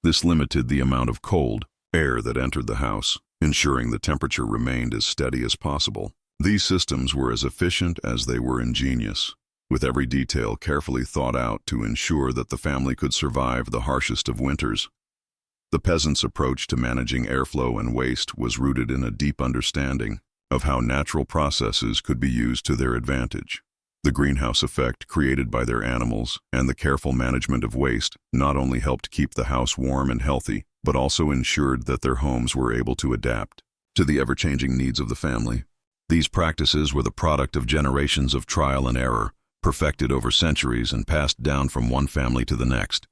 This limited the amount of cold air that entered the house, ensuring the temperature remained as steady as possible. These systems were as efficient as they were ingenious, with every detail carefully thought out to ensure that the family could survive the harshest of winters. The peasants' approach to managing airflow and waste was rooted in a deep understanding of how natural processes could be used to their advantage. The greenhouse effect created by their animals and the careful management of waste not only helped keep the house warm and healthy, but also ensured that their homes were able to adapt to the ever-changing needs of the family. These practices were the product of generations of trial and error, perfected over centuries and passed down from one family to the next.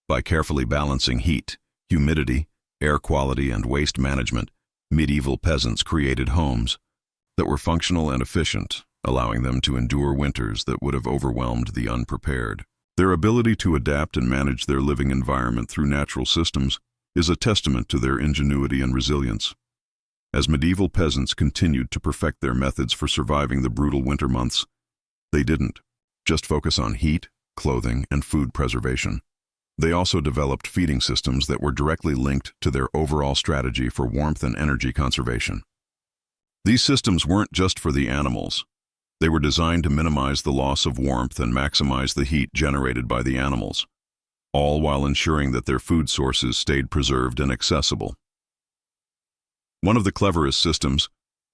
By carefully balancing heat, humidity, air quality, and waste management, medieval peasants created homes that were functional and efficient, allowing them to endure winters that would have overwhelmed the unprepared. Their ability to adapt and manage their living environment through natural systems is a testament to their ingenuity and resilience. As medieval peasants continued to perfect their methods for surviving the brutal winter months, they didn't just focus on heat, clothing, and food preservation. They also developed feeding systems that were directly linked to their overall strategy for warmth and energy conservation. These systems weren't just for the animals. They were designed to minimize the loss of warmth and maximize the heat generated by the animals, all while ensuring that their food sources stayed preserved and accessible. One of the cleverest systems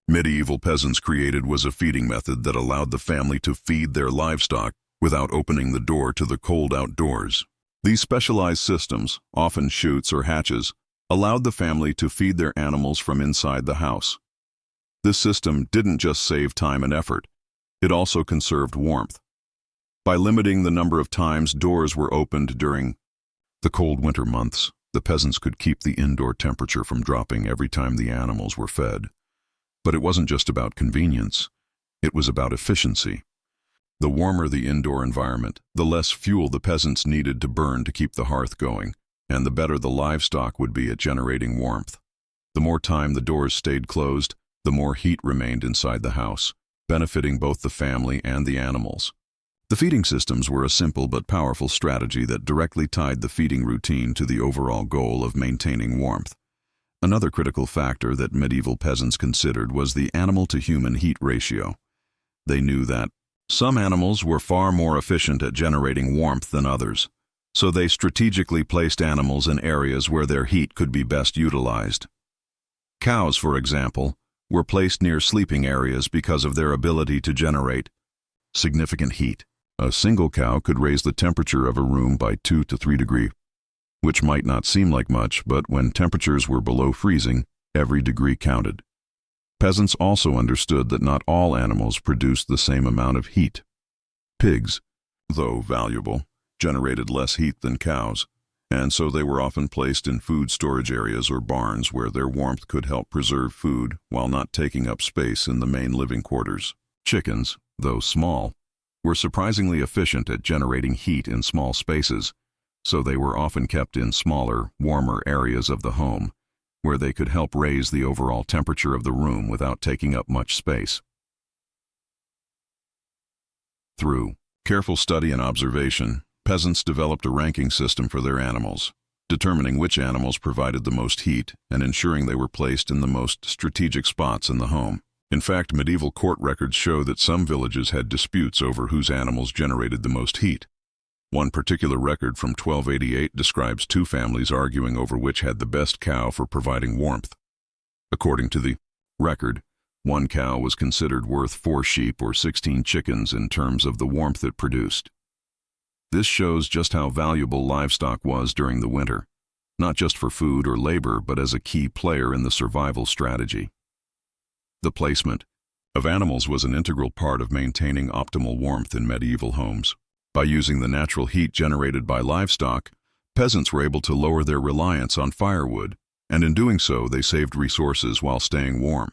medieval peasants created was a feeding method that allowed the family to feed their livestock without opening the door to the cold outdoors. These specialized systems, often chutes or hatches, allowed the family to feed their animals from inside the house. This system didn't just save time and effort, it also conserved warmth. By limiting the number of times doors were opened during the cold winter months, the peasants could keep the indoor temperature from dropping every time the animals were fed. But it wasn't just about convenience, it was about efficiency. The warmer the indoor environment, the less fuel the peasants needed to burn to keep the hearth going, and the better the livestock would be at generating warmth. The more time the doors stayed closed, the more heat remained inside the house, benefiting both the family and the animals. The feeding systems were a simple but powerful strategy that directly tied the feeding routine to the overall goal of maintaining warmth. Another critical factor that medieval peasants considered was the animal-to-human heat ratio. They knew that some animals were far more efficient at generating warmth than others, so they strategically placed animals in areas where their heat could be best utilized. Cows, for example, were placed near sleeping areas because of their ability to generate significant heat. A single cow could raise the temperature of a room by 2 to 3 degrees, which might not seem like much, but when temperatures were below freezing, every degree counted. Peasants also understood that not all animals produced the same amount of heat. Pigs, though valuable, generated less heat than cows, and so they were often placed in food storage areas or barns where their warmth could help preserve food while not taking up space in the main living quarters. Chickens, though small, were surprisingly efficient at generating heat in small spaces, so they were often kept in smaller, warmer areas of the home, where they could help raise the overall temperature of the room without taking up much space. Through careful study and observation, peasants developed a ranking system for their animals, determining which animals provided the most heat and ensuring they were placed in the most strategic spots in the home. In fact, medieval court records show that some villages had disputes over whose animals generated the most heat. One particular record from 1288 describes two families arguing over which had the best cow for providing warmth. According to the record, one cow was considered worth 4 sheep or 16 chickens in terms of the warmth it produced. This shows just how valuable livestock was during the winter, not just for food or labor, but as a key player in the survival strategy. The placement of animals was an integral part of maintaining optimal warmth in medieval homes. By using the natural heat generated by livestock, peasants were able to lower their reliance on firewood, and in doing so they saved resources while staying warm.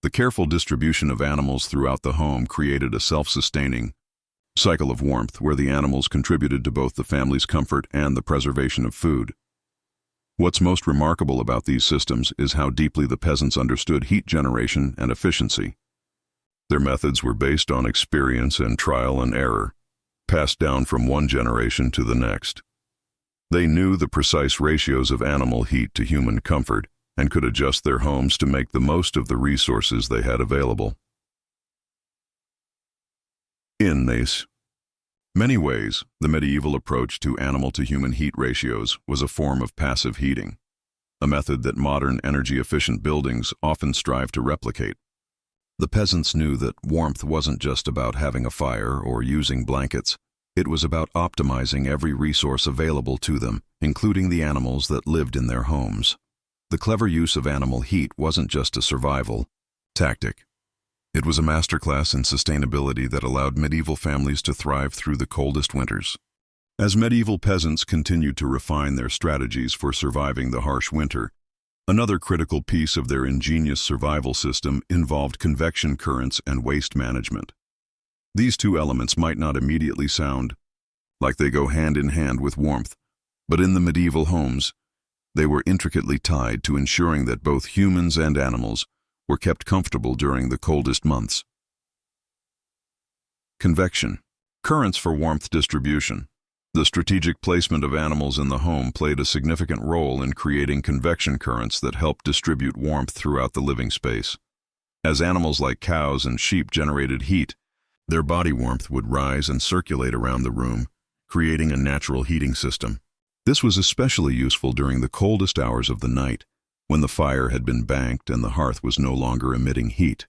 The careful distribution of animals throughout the home created a self-sustaining cycle of warmth where the animals contributed to both the family's comfort and the preservation of food. What's most remarkable about these systems is how deeply the peasants understood heat generation and efficiency. Their methods were based on experience and trial and error, passed down from one generation to the next. They knew the precise ratios of animal heat to human comfort and could adjust their homes to make the most of the resources they had available. In many ways, the medieval approach to animal-to-human heat ratios was a form of passive heating, a method that modern energy-efficient buildings often strive to replicate. The peasants knew that warmth wasn't just about having a fire or using blankets. It was about optimizing every resource available to them, including the animals that lived in their homes. The clever use of animal heat wasn't just a survival tactic. It was a masterclass in sustainability that allowed medieval families to thrive through the coldest winters. As medieval peasants continued to refine their strategies for surviving the harsh winter, another critical piece of their ingenious survival system involved convection currents and waste management. These two elements might not immediately sound like they go hand in hand with warmth, but in the medieval homes, they were intricately tied to ensuring that both humans and animals were kept comfortable during the coldest months. Convection currents for warmth distribution. The strategic placement of animals in the home played a significant role in creating convection currents that helped distribute warmth throughout the living space. As animals like cows and sheep generated heat, their body warmth would rise and circulate around the room, creating a natural heating system. This was especially useful during the coldest hours of the night, when the fire had been banked and the hearth was no longer emitting heat.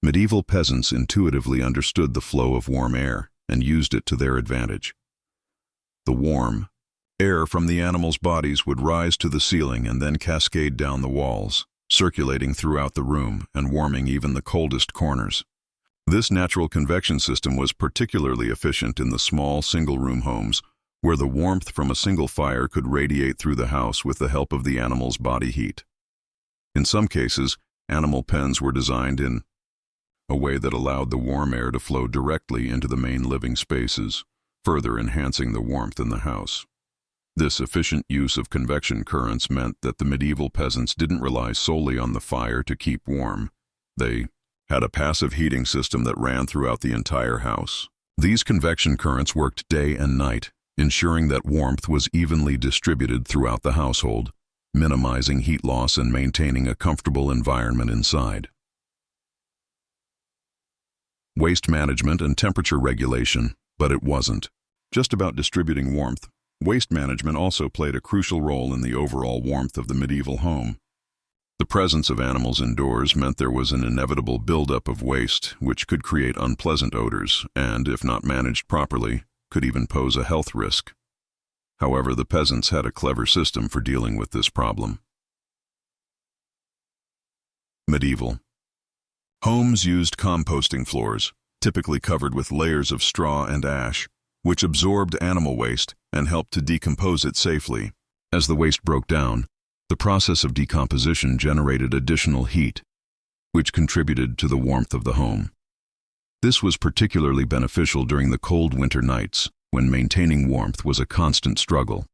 Medieval peasants intuitively understood the flow of warm air and used it to their advantage. The warm air from the animals' bodies would rise to the ceiling and then cascade down the walls, circulating throughout the room and warming even the coldest corners. This natural convection system was particularly efficient in the small single-room homes, where the warmth from a single fire could radiate through the house with the help of the animal's body heat. In some cases, animal pens were designed in a way that allowed the warm air to flow directly into the main living spaces, further enhancing the warmth in the house. This efficient use of convection currents meant that the medieval peasants didn't rely solely on the fire to keep warm. They had a passive heating system that ran throughout the entire house. These convection currents worked day and night, ensuring that warmth was evenly distributed throughout the household, minimizing heat loss and maintaining a comfortable environment inside. Waste management and temperature regulation, but it wasn't just about distributing warmth. Waste management also played a crucial role in the overall warmth of the medieval home. The presence of animals indoors meant there was an inevitable buildup of waste, which could create unpleasant odors and, if not managed properly, could even pose a health risk. However, the peasants had a clever system for dealing with this problem. Medieval homes used composting floors, typically covered with layers of straw and ash, which absorbed animal waste and helped to decompose it safely. As the waste broke down, the process of decomposition generated additional heat, which contributed to the warmth of the home. This was particularly beneficial during the cold winter nights, when maintaining warmth was a constant struggle.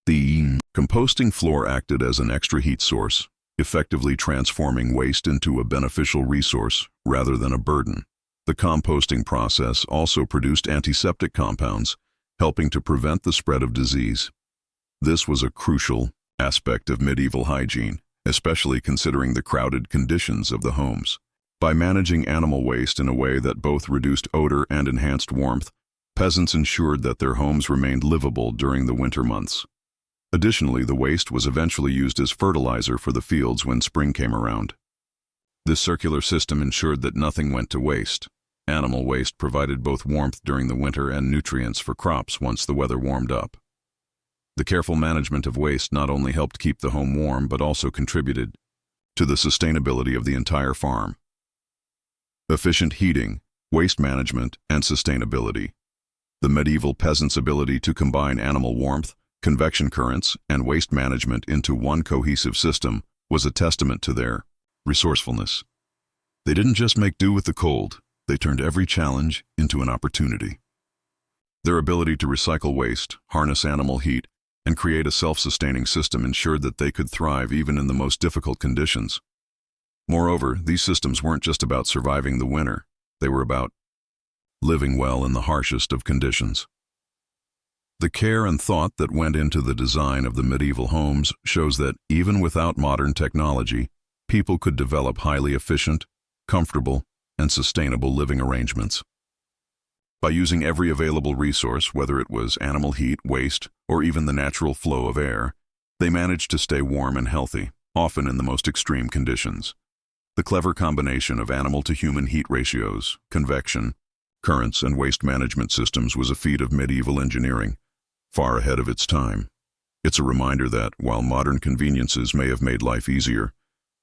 The composting floor acted as an extra heat source, effectively transforming waste into a beneficial resource rather than a burden. The composting process also produced antiseptic compounds, helping to prevent the spread of disease. This was a crucial aspect of medieval hygiene, especially considering the crowded conditions of the homes. By managing animal waste in a way that both reduced odor and enhanced warmth, peasants ensured that their homes remained livable during the winter months. Additionally, the waste was eventually used as fertilizer for the fields when spring came around. This circular system ensured that nothing went to waste. Animal waste provided both warmth during the winter and nutrients for crops once the weather warmed up. The careful management of waste not only helped keep the home warm but also contributed to the sustainability of the entire farm. efficient heating, waste management, and sustainability. The medieval peasants' ability to combine animal warmth, convection currents, and waste management into one cohesive system was a testament to their resourcefulness. They didn't just make do with the cold, they turned every challenge into an opportunity. Their ability to recycle waste, harness animal heat, and create a self-sustaining system ensured that they could thrive even in the most difficult conditions. Moreover, these systems weren't just about surviving the winter, they were about living well in the harshest of conditions. The care and thought that went into the design of the medieval homes shows that, even without modern technology, people could develop highly efficient, comfortable, and sustainable living arrangements. By using every available resource, whether it was animal heat, waste, or even the natural flow of air, they managed to stay warm and healthy, often in the most extreme conditions. The clever combination of animal-to-human heat ratios, convection, currents, and waste management systems was a feat of medieval engineering, far ahead of its time. It's a reminder that, while modern conveniences may have made life easier,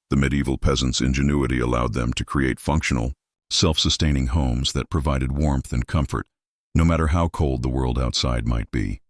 the medieval peasants' ingenuity allowed them to create functional, self-sustaining homes that provided warmth and comfort, no matter how cold the world outside might be.